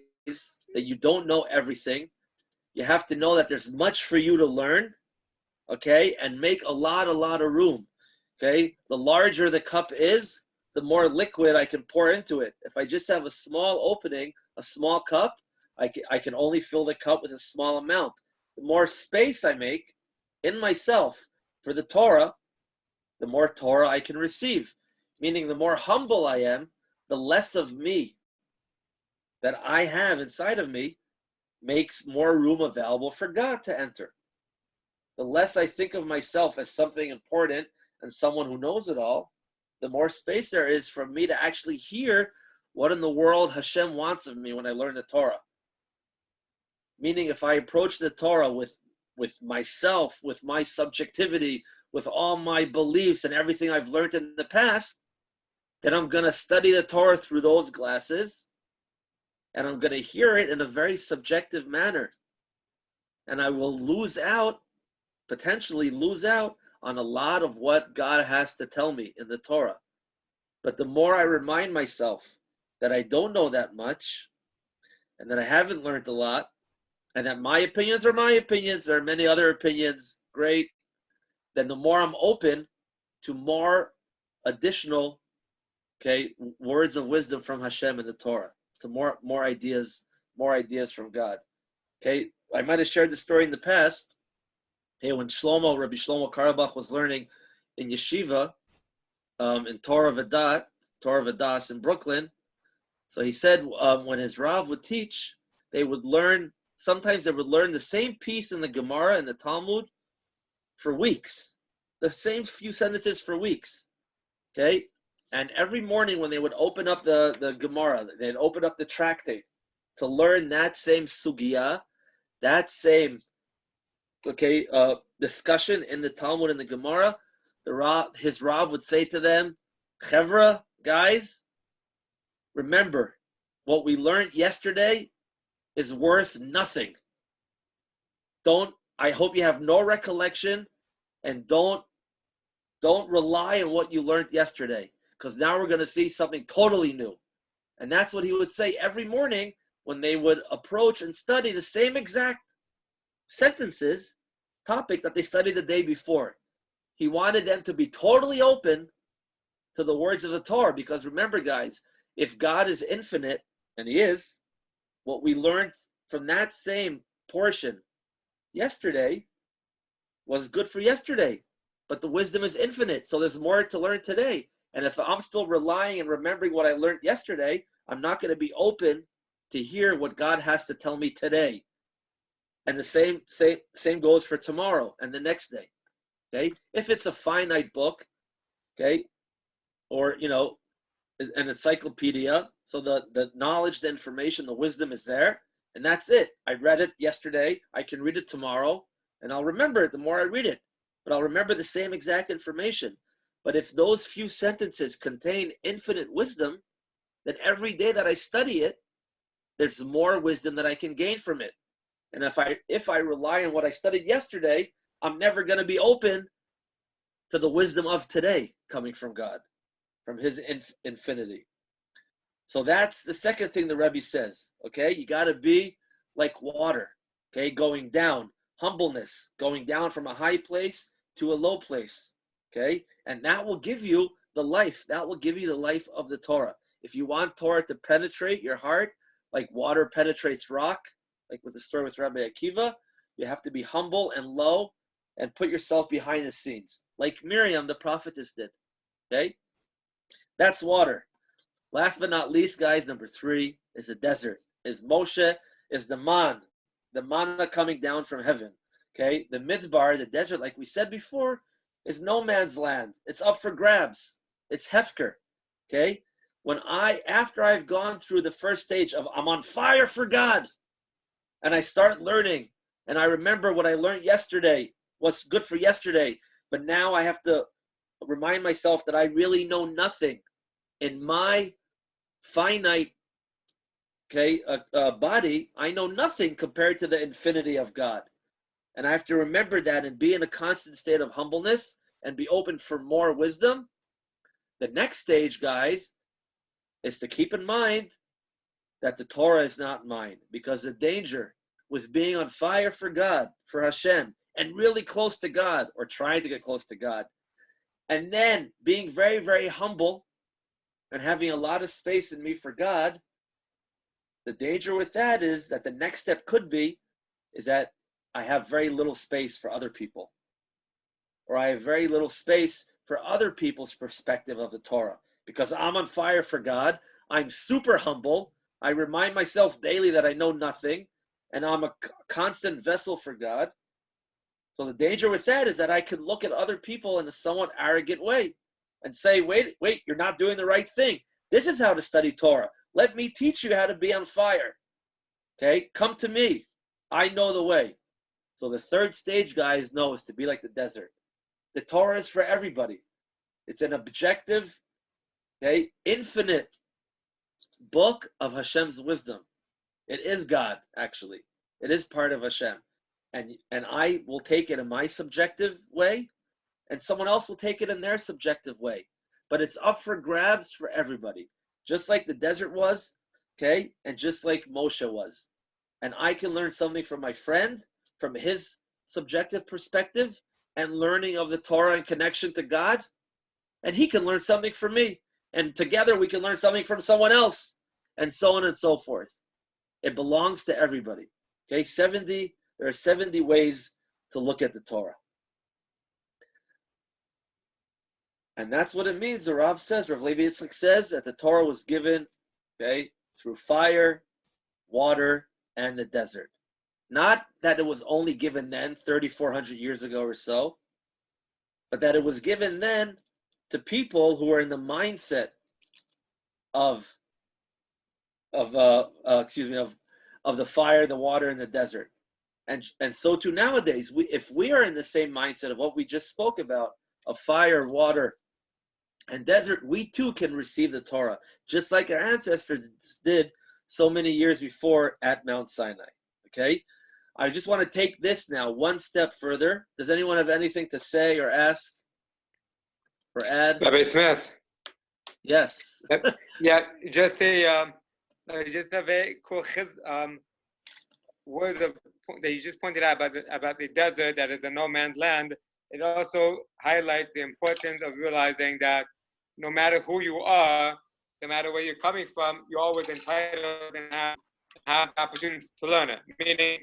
that you don't know everything. You have to know that there's much for you to learn, okay, and make a lot of room, okay? The larger the cup is, the more liquid I can pour into it. If I just have a small opening, a small cup, I can only fill the cup with a small amount. The more space I make in myself for the Torah, the more Torah I can receive. Meaning the more humble I am, the less of me that I have inside of me makes more room available for God to enter. The less I think of myself as something important and someone who knows it all, the more space there is for me to actually hear what in the world Hashem wants of me when I learn the Torah. Meaning if I approach the Torah with myself, with my subjectivity, with all my beliefs and everything I've learned in the past, then I'm going to study the Torah through those glasses, and I'm going to hear it in a very subjective manner. And I will potentially lose out on a lot of what God has to tell me in the Torah. But the more I remind myself that I don't know that much, and that I haven't learned a lot, and that my opinions are my opinions, there are many other opinions, great, then the more I'm open to more additional, words of wisdom from Hashem in the Torah, to more ideas from God. Okay, I might have shared this story in the past. Hey, when Rabbi Shlomo Karabach was learning in yeshiva, in Torah Vadas in Brooklyn, so he said when his Rav would teach, sometimes they would learn the same piece in the Gemara and the Talmud for weeks, the same few sentences for weeks, okay? And every morning when they would open up the Gemara, they'd open up the tractate to learn that same sugya, that same discussion in the Talmud and the Gemara, his Rav would say to them, Chevra, guys, remember, what we learned yesterday is worth nothing. I hope you have no recollection, and don't rely on what you learned yesterday, because now we're going to see something totally new. And that's what he would say every morning when they would approach and study the same exact topic that they studied the day before. He wanted them to be totally open to the words of the Torah, because remember, guys, if God is infinite, and he is, what we learned from that same portion yesterday was good for yesterday, but the wisdom is infinite, so there's more to learn today. And if I'm still relying and remembering what I learned yesterday, I'm not going to be open to hear what God has to tell me today. And the same goes for tomorrow and the next day. Okay, if it's a finite book, okay, or an encyclopedia, so the knowledge, the information, the wisdom is there, and that's it. I read it yesterday, I can read it tomorrow, and I'll remember it the more I read it, but I'll remember the same exact information. But if those few sentences contain infinite wisdom, then every day that I study it, there's more wisdom that I can gain from it. And if I rely on what I studied yesterday, I'm never going to be open to the wisdom of today coming from God, from his infinity. So that's the second thing the Rebbe says, okay? You got to be like water, okay? Going down, humbleness, going down from a high place to a low place, okay? And that will give you the life. That will give you the life of the Torah. If you want Torah to penetrate your heart, like water penetrates rock, like with the story with Rabbi Akiva, you have to be humble and low and put yourself behind the scenes, like Miriam, the prophetess, did, okay? That's water. Last but not least, guys, number 3 is the desert. Is Moshe, is the manna coming down from heaven. Okay, the Midbar, the desert, like we said before, is no man's land. It's up for grabs. It's hefker. Okay, after I've gone through the first stage of I'm on fire for God, and I start learning, and I remember what I learned yesterday, what's good for yesterday, but now I have to remind myself that I really know nothing in my finite body. I know nothing compared to the infinity of God. And I have to remember that and be in a constant state of humbleness and be open for more wisdom. The next stage, guys, is to keep in mind that the Torah is not mine, because the danger with being on fire for God, for Hashem, and really close to God, or trying to get close to God, and then being very, very humble and having a lot of space in me for God, the danger with that is that the next step could be is that I have very little space for other people, or I have very little space for other people's perspective of the Torah, because I'm on fire for God. I'm super humble. I remind myself daily that I know nothing, and I'm a constant vessel for God. So the danger with that is that I could look at other people in a somewhat arrogant way and say, wait, you're not doing the right thing. This is how to study Torah. Let me teach you how to be on fire. Okay, come to me. I know the way. So the third stage, guys, is to be like the desert. The Torah is for everybody. It's an objective, infinite book of Hashem's wisdom. It is God, actually. It is part of Hashem. And I will take it in my subjective way, and someone else will take it in their subjective way. But it's up for grabs for everybody. Just like the desert was, and just like Moshe was. And I can learn something from my friend, from his subjective perspective, and learning of the Torah and connection to God. And he can learn something from me. And together we can learn something from someone else. And so on and so forth. It belongs to everybody. There are 70 ways to look at the Torah. And that's what it means. The Rav says, Rav Levi Yitzchak says, that the Torah was given, through fire, water, and the desert. Not that it was only given then, 3,400 years ago or so, but that it was given then to people who are in the mindset of the fire, the water, and the desert. And so too nowadays, if we are in the same mindset of what we just spoke about, of fire, water, and desert, we too can receive the Torah, just like our ancestors did so many years before at Mount Sinai. Okay? I just want to take this now one step further. Does anyone have anything to say or ask or add? Rabbi Smith. Yes. Yeah, just a very cool word that you just pointed out about the desert, that is a no man's land. It also highlights the importance of realizing that no matter who you are, no matter where you're coming from, you're always entitled and have the opportunity to learn it. Meaning,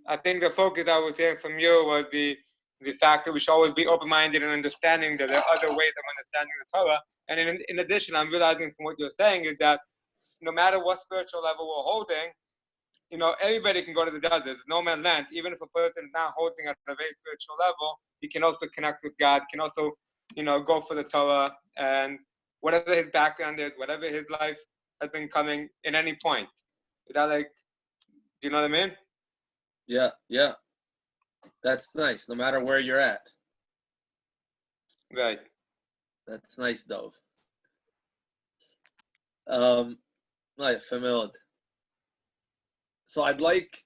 I think the focus I was hearing from you was the fact that we should always be open-minded and understanding that there are other ways of understanding the Torah. And in addition, I'm realizing from what you're saying is that no matter what spiritual level we're holding, everybody can go to the desert. There's no man's land. Even if a person is not holding at a very spiritual level, he can also connect with God, can also, go for the Torah, and whatever his background is, whatever his life has been coming in any point. Is that do you know what I mean? Yeah. That's nice, no matter where you're at. Right. That's nice, Dov. Familiar. So I'd like,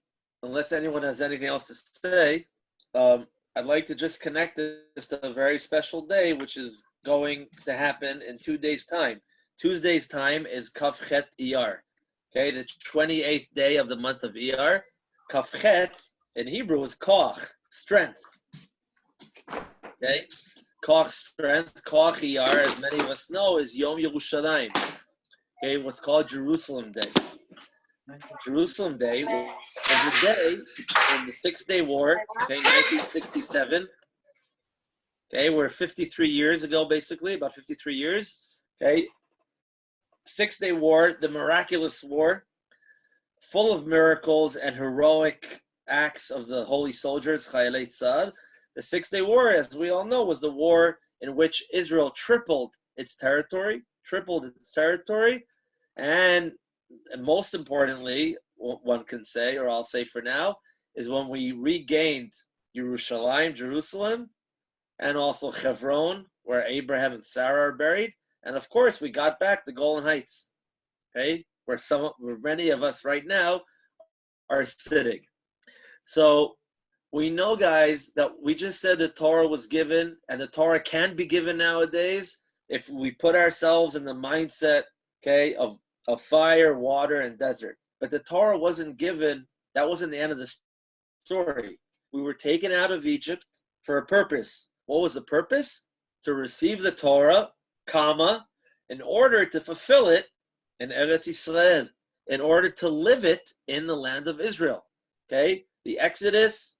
unless anyone has anything else to say, I'd like to just connect this to a very special day, which is going to happen in 2 days' time. Tuesday's time is Kaf Chet Iyar. The 28th day of the month of Iyar. Kaf Chet in Hebrew is Koach, strength. Koach, strength. Koach Iyar, as many of us know, is Yom Yerushalayim. What's called Jerusalem Day. Jerusalem Day was a day in the 6-Day War, 1967. Where 53 years ago, basically, about 53 years, Six-Day War, the miraculous war, full of miracles and heroic acts of the holy soldiers, Chayalei Tzad. The Six-Day War, as we all know, was the war in which Israel tripled its territory, and most importantly, one can say, or I'll say for now, is when we regained Yerushalayim, Jerusalem, and also Hebron, where Abraham and Sarah are buried, and of course we got back the Golan Heights, okay, where many of us right now are sitting. So we know, guys, that we just said the Torah was given, and the Torah can be given nowadays if we put ourselves in the mindset, okay, of fire, water, and desert. But the Torah wasn't given, that wasn't the end of the story. We were taken out of Egypt for a purpose. What was the purpose? To receive the Torah, in order to fulfill it in Eretz Yisrael, in order to live it in the land of Israel. Okay? The Exodus,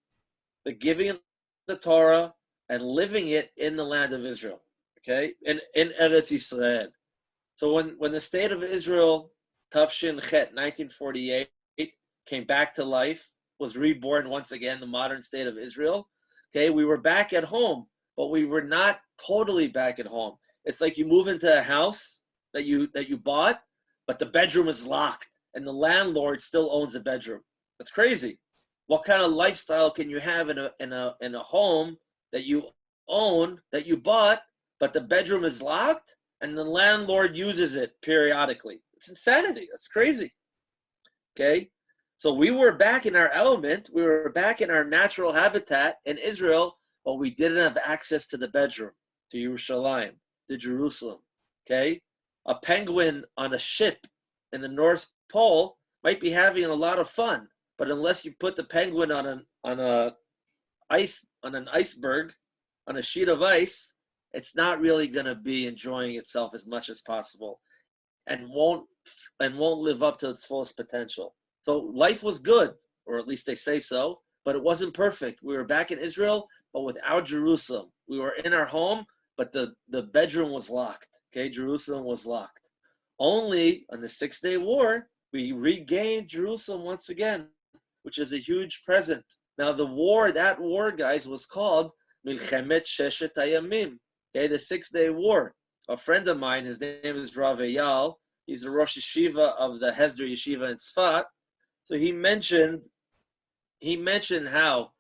the giving of the Torah, and living it in the land of Israel. Okay? In Eretz Yisrael. So when the state of Israel, Tafshin Chet, 1948, came back to life, was reborn once again, the modern state of Israel, okay, we were back at home, but we were not totally back at home. It's like you move into a house that you bought, but the bedroom is locked, and the landlord still owns the bedroom. That's crazy. What kind of lifestyle can you have in a home that you own, that you bought, but the bedroom is locked, and the landlord uses it periodically? It's insanity. That's crazy. Okay? So we were back in our element. We were back in our natural habitat in Israel, but we didn't have access to the bedroom, to Yerushalayim, to Jerusalem. Okay? A penguin on a ship in the North Pole might be having a lot of fun, but unless you put the penguin on an iceberg, on a sheet of ice, it's not really going to be enjoying itself as much as possible, and won't live up to its fullest potential. So life was good, or at least they say so, but it wasn't perfect. We were back in Israel, but without Jerusalem. We were in our home, but the bedroom was locked. Okay, Jerusalem was locked. Only on the Six-Day War, we regained Jerusalem once again, which is a huge present. Now that war, guys, was called Milchemet Sheshet Hayamim. Okay, the Six-Day War. A friend of mine, his name is Rav Asher. He's a Rosh Yeshiva of the Hesder Yeshiva in Tzfat. So he mentioned how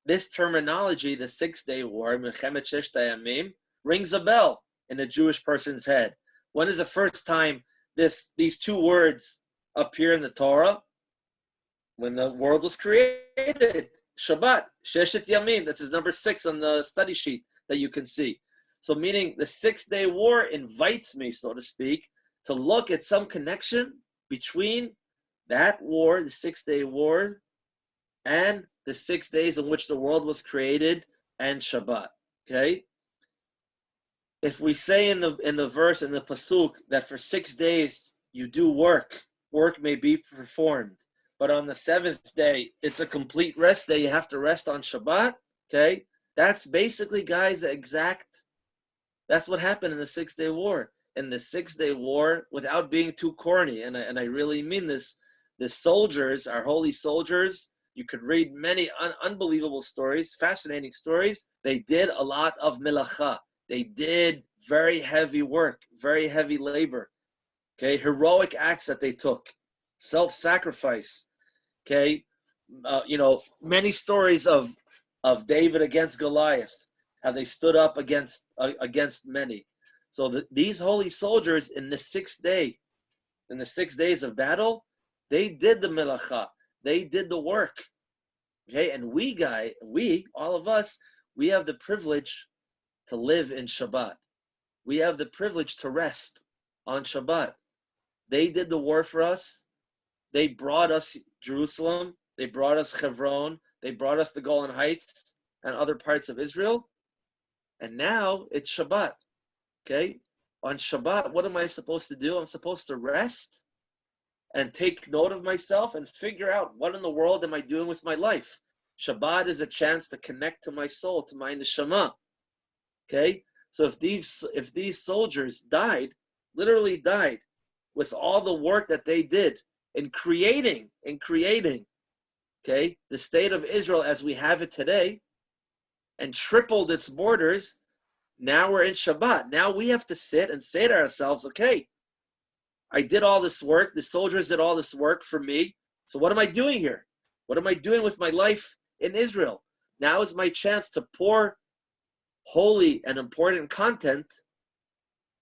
this terminology, the Six-Day War, Milchemet Sheshet Hayamim, rings a bell in a Jewish person's head. When is the first time these two words appear in the Torah? When the world was created. Shabbat, Sheshet Yamim. That's his number 6 on the study sheet that you can see. So meaning the Six-Day War invites me, so to speak, to look at some connection between that war, the Six-Day War, and the 6 days in which the world was created, and Shabbat. Okay? If we say in the verse, in the pasuk, that for 6 days you do work may be performed, but on the 7th day it's a complete rest day. You have to rest on Shabbat. Okay, that's basically, guys, that's what happened in the Six-Day War. In the Six-Day War, without being too corny, and I really mean this, the soldiers, our holy soldiers, you could read many unbelievable stories, fascinating stories. They did a lot of melacha. They did very heavy work, very heavy labor. Okay, heroic acts that they took, self-sacrifice. Okay, many stories of David against Goliath, how they stood up against many. So these holy soldiers in the 6th day, in the 6 days of battle, they did the melacha, they did the work. Okay, and all of us, we have the privilege to live in Shabbat. We have the privilege to rest on Shabbat. They did the war for us. They brought us Jerusalem. They brought us Hebron. They brought us the Golan Heights and other parts of Israel. And now it's Shabbat. Okay? On Shabbat, what am I supposed to do? I'm supposed to rest and take note of myself and figure out what in the world am I doing with my life. Shabbat is a chance to connect to my soul, to my neshama. Okay? So if these soldiers died, literally died, with all the work that they did in creating, okay, the state of Israel as we have it today, and tripled its borders, now we're in Shabbat. Now we have to sit and say to ourselves, okay, I did all this work. The soldiers did all this work for me. So what am I doing here? What am I doing with my life in Israel? Now is my chance to pour holy and important content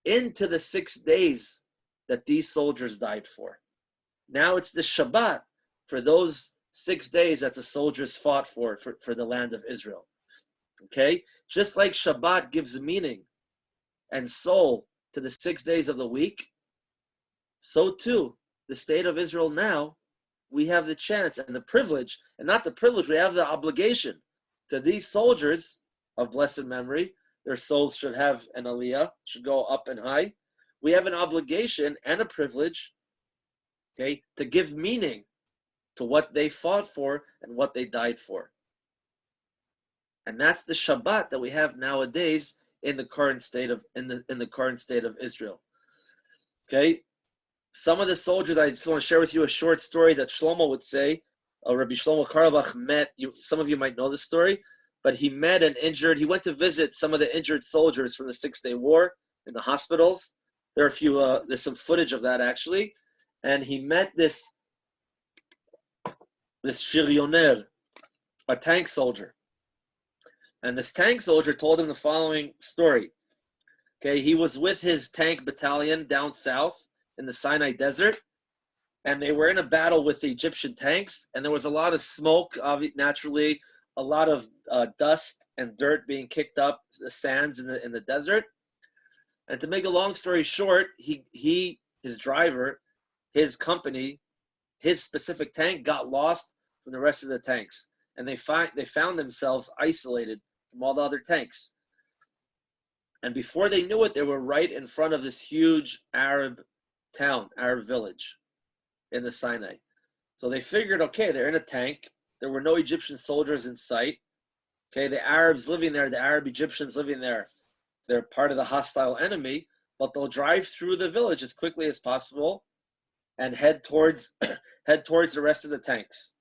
into the 6 days that these soldiers died for. Now it's the Shabbat for those 6 days that the soldiers fought for the land of Israel. Okay? Just like Shabbat gives meaning and soul to the 6 days of the week, so too, the state of Israel now, we have the chance and the privilege, and not the privilege, we have the obligation to these soldiers of blessed memory. Their souls should have an aliyah, should go up and high. We have an obligation and a privilege, okay, to give meaning to what they fought for and what they died for. And that's the Shabbat that we have nowadays in the current state of the current state of Israel. Okay, some of the soldiers, I just want to share with you a short story that Shlomo would say. Rabbi Shlomo Karlbach met, some of you might know this story, but he met an injured, he went to visit some of the injured soldiers from the 6-day war in the hospitals. There are a few, there's some footage of that actually. And he met this shiryoner, a tank soldier. And this tank soldier told him the following story. Okay, he was with his tank battalion down south in the Sinai desert, and they were in a battle with the Egyptian tanks, and there was a lot of smoke, naturally, a lot of dust and dirt being kicked up, the sands in the desert. And to make a long story short, his driver, his company, his specific tank got lost from the rest of the tanks, and they found themselves isolated from all the other tanks. And before they knew it, they were right in front of this huge Arab town, Arab village in the Sinai. So they figured, okay, they're in a tank. There were no Egyptian soldiers in sight. Okay, the Arabs living there, the Arab Egyptians living there, they're part of the hostile enemy, but they'll drive through the village as quickly as possible and head towards the rest of the tanks.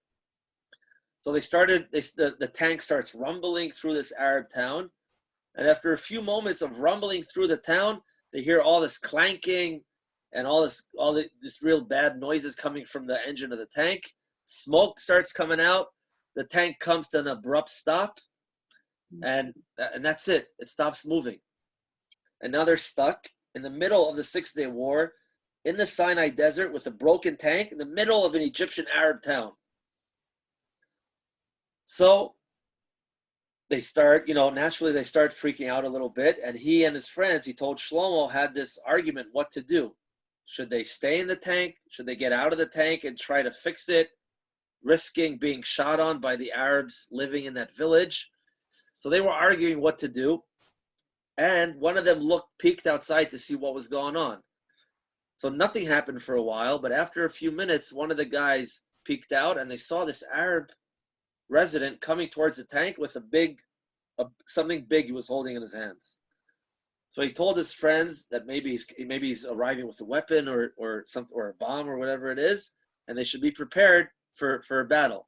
So the tank starts rumbling through this Arab town. And after a few moments of rumbling through the town, they hear all this clanking and all this real bad noises coming from the engine of the tank. Smoke starts coming out. The tank comes to an abrupt stop, and that's it. It stops moving. And now they're stuck in the middle of the 6-day war in the Sinai desert with a broken tank in the middle of an Egyptian Arab town. So they start, naturally they start freaking out a little bit. And he and his friends, he told Shlomo, had this argument what to do. Should they stay in the tank? Should they get out of the tank and try to fix it, risking being shot on by the Arabs living in that village? So they were arguing what to do. And one of them peeked outside to see what was going on. So nothing happened for a while, but after a few minutes, one of the guys peeked out and they saw this Arab resident coming towards the tank with something big he was holding in his hands. So he told his friends that maybe he's arriving with a weapon or a bomb or whatever it is, and they should be prepared for a battle.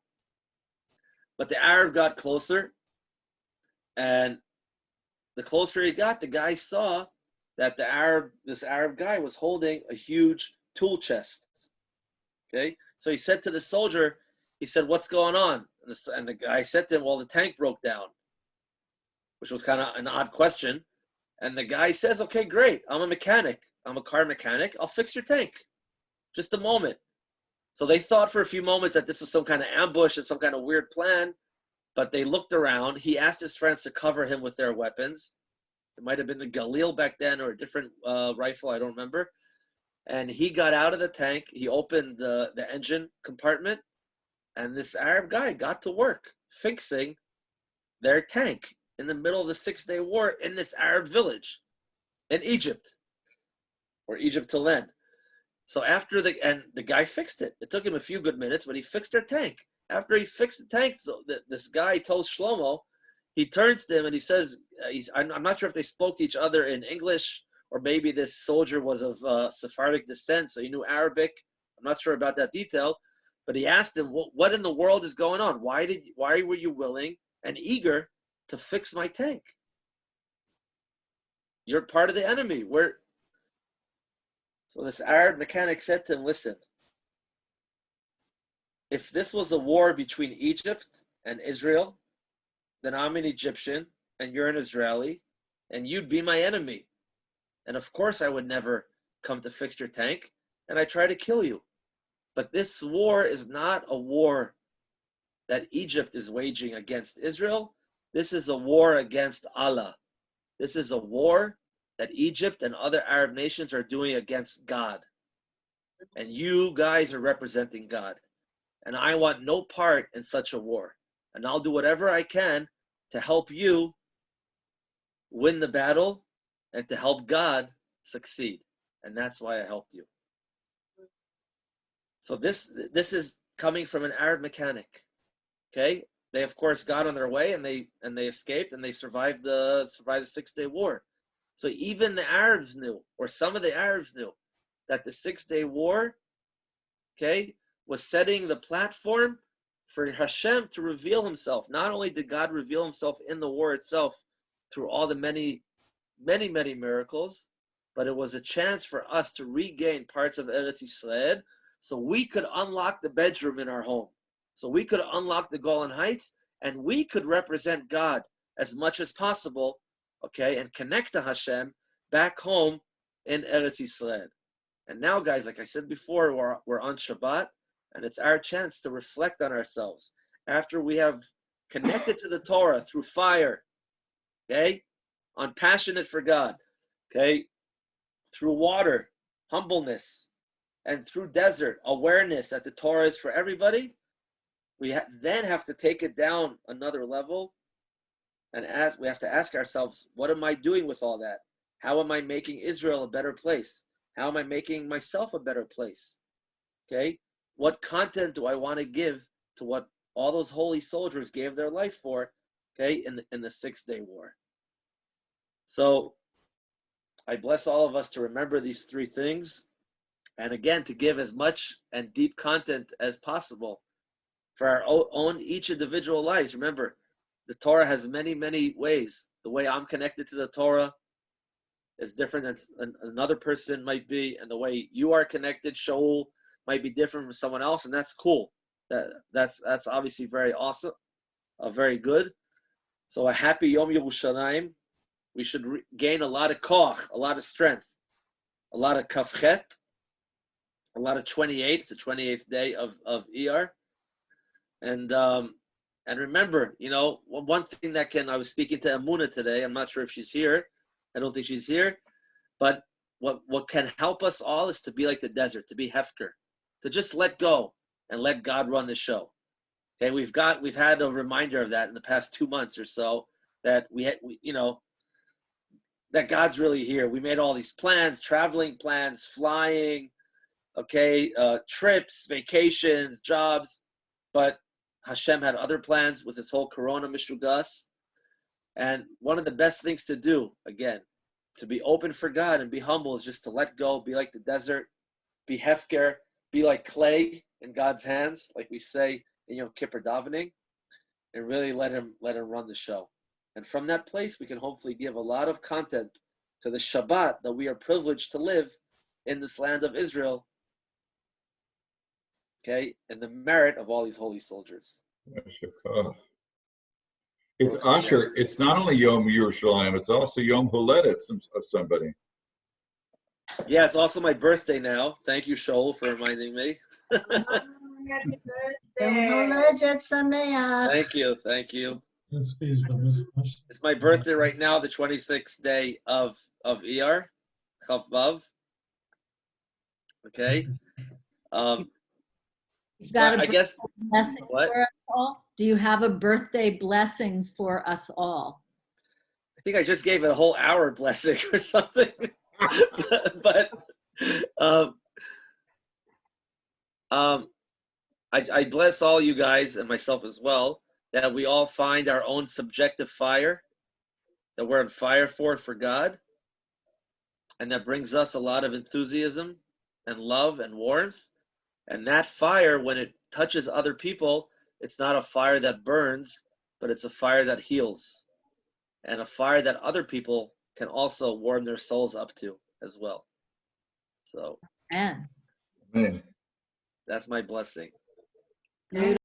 But the Arab got closer, and the closer he got, the guy saw that this Arab guy was holding a huge tool chest. Okay, so he said to the soldier, he said, "What's going on?" And the guy said to him, "Well, the tank broke down," which was kind of an odd question. And the guy says, "Okay, great. I'm a mechanic. I'm a car mechanic. I'll fix your tank. Just a moment." So they thought for a few moments that this was some kind of ambush and some kind of weird plan, but they looked around. He asked his friends to cover him with their weapons. It might have been the Galil back then or a different rifle, I don't remember. And he got out of the tank. He opened the engine compartment, and this Arab guy got to work fixing their tank in the middle of the 6-day war in this Arab village in Egypt, or Egypt till then. So the guy fixed it. It took him a few good minutes, but he fixed their tank. After he fixed the tank, this guy told Shlomo, he turns to him and he says, I'm not sure if they spoke to each other in English or maybe this soldier was of Sephardic descent, so he knew Arabic. I'm not sure about that detail, but he asked him, what in the world is going on? Why were you willing and eager to fix my tank? You're part of the enemy. So this Arab mechanic said to him, listen, if this was a war between Egypt and Israel, then I'm an Egyptian and you're an Israeli, and you'd be my enemy. And of course I would never come to fix your tank, and I try to kill you. But this war is not a war that Egypt is waging against Israel. This is a war against Allah. This is a war that Egypt and other Arab nations are doing against God. And you guys are representing God. And I want no part in such a war. And I'll do whatever I can to help you win the battle and to help God succeed. And that's why I helped you. So this is coming from an Arab mechanic. Okay? They of course got on their way and they escaped and they survived the 6-day war. So even the Arabs knew, or some of the Arabs knew, that the 6-day war, okay, was setting the platform for Hashem to reveal himself. Not only did God reveal himself in the war itself through all the many, many, many miracles, but it was a chance for us to regain parts of Eretz Yisrael so we could unlock the bedroom in our home. So we could unlock the Golan Heights and we could represent God as much as possible, okay, and connect to Hashem back home in Eretz Yisrael. And now, guys, like I said before, we're on Shabbat, and it's our chance to reflect on ourselves after we have connected to the Torah through fire, okay, on passionate for God, okay, through water, humbleness, and through desert, awareness that the Torah is for everybody. We then have to take it down another level and we have to ask ourselves, what am I doing with all that? How am I making Israel a better place? How am I making myself a better place? Okay? What content do I want to give to what all those holy soldiers gave their life for, okay, in the 6-day war? So I bless all of us to remember these 3 things, and again, to give as much and deep content as possible for our own each individual lives. Remember, the Torah has many, many ways. The way I'm connected to the Torah is different than another person might be, and the way you are connected, Shaul, might be different from someone else, and that's cool. That's obviously very awesome, very good. So a happy Yom Yerushalayim. We should gain a lot of koach, a lot of strength, a lot of kafchet, a lot of 28. It's the 28th day of Iyar. And remember, you know, one thing that I was speaking to Amuna today. I'm not sure if she's here. I don't think she's here. But what can help us all is to be like the desert, to be hefker, to just let go and let God run the show. Okay, we've had a reminder of that in the past 2 months or so, that we that God's really here. We made all these plans, traveling plans, flying, okay, trips, vacations, jobs, but Hashem had other plans with this whole Corona Mishugas. And one of the best things to do, again, to be open for God and be humble, is just to let go, be like the desert, be hefker, be like clay in God's hands, like we say in Yom Kippur davening, and really let him run the show. And from that place, we can hopefully give a lot of content to the Shabbat that we are privileged to live in this land of Israel, okay, and the merit of all these holy soldiers. It's Asher. It's not only Yom Yerushalayim, it's also Yom Holedet of somebody. Yeah, it's also my birthday now. Thank you, Shaul, for reminding me. Happy birthday. Thank you. It's my birthday right now, the 26th day of Iyar, Chav Vav. Okay. You've got I guess blessing what? for us all? Do you have a birthday blessing for us all? I think I just gave it a whole hour blessing or something. but I bless all you guys and myself as well, that we all find our own subjective fire that we're on fire for God, and that brings us a lot of enthusiasm and love and warmth. And that fire, when it touches other people, it's not a fire that burns, but it's a fire that heals, and a fire that other people can also warm their souls up to as well. So And Man. that's my blessing. beautiful.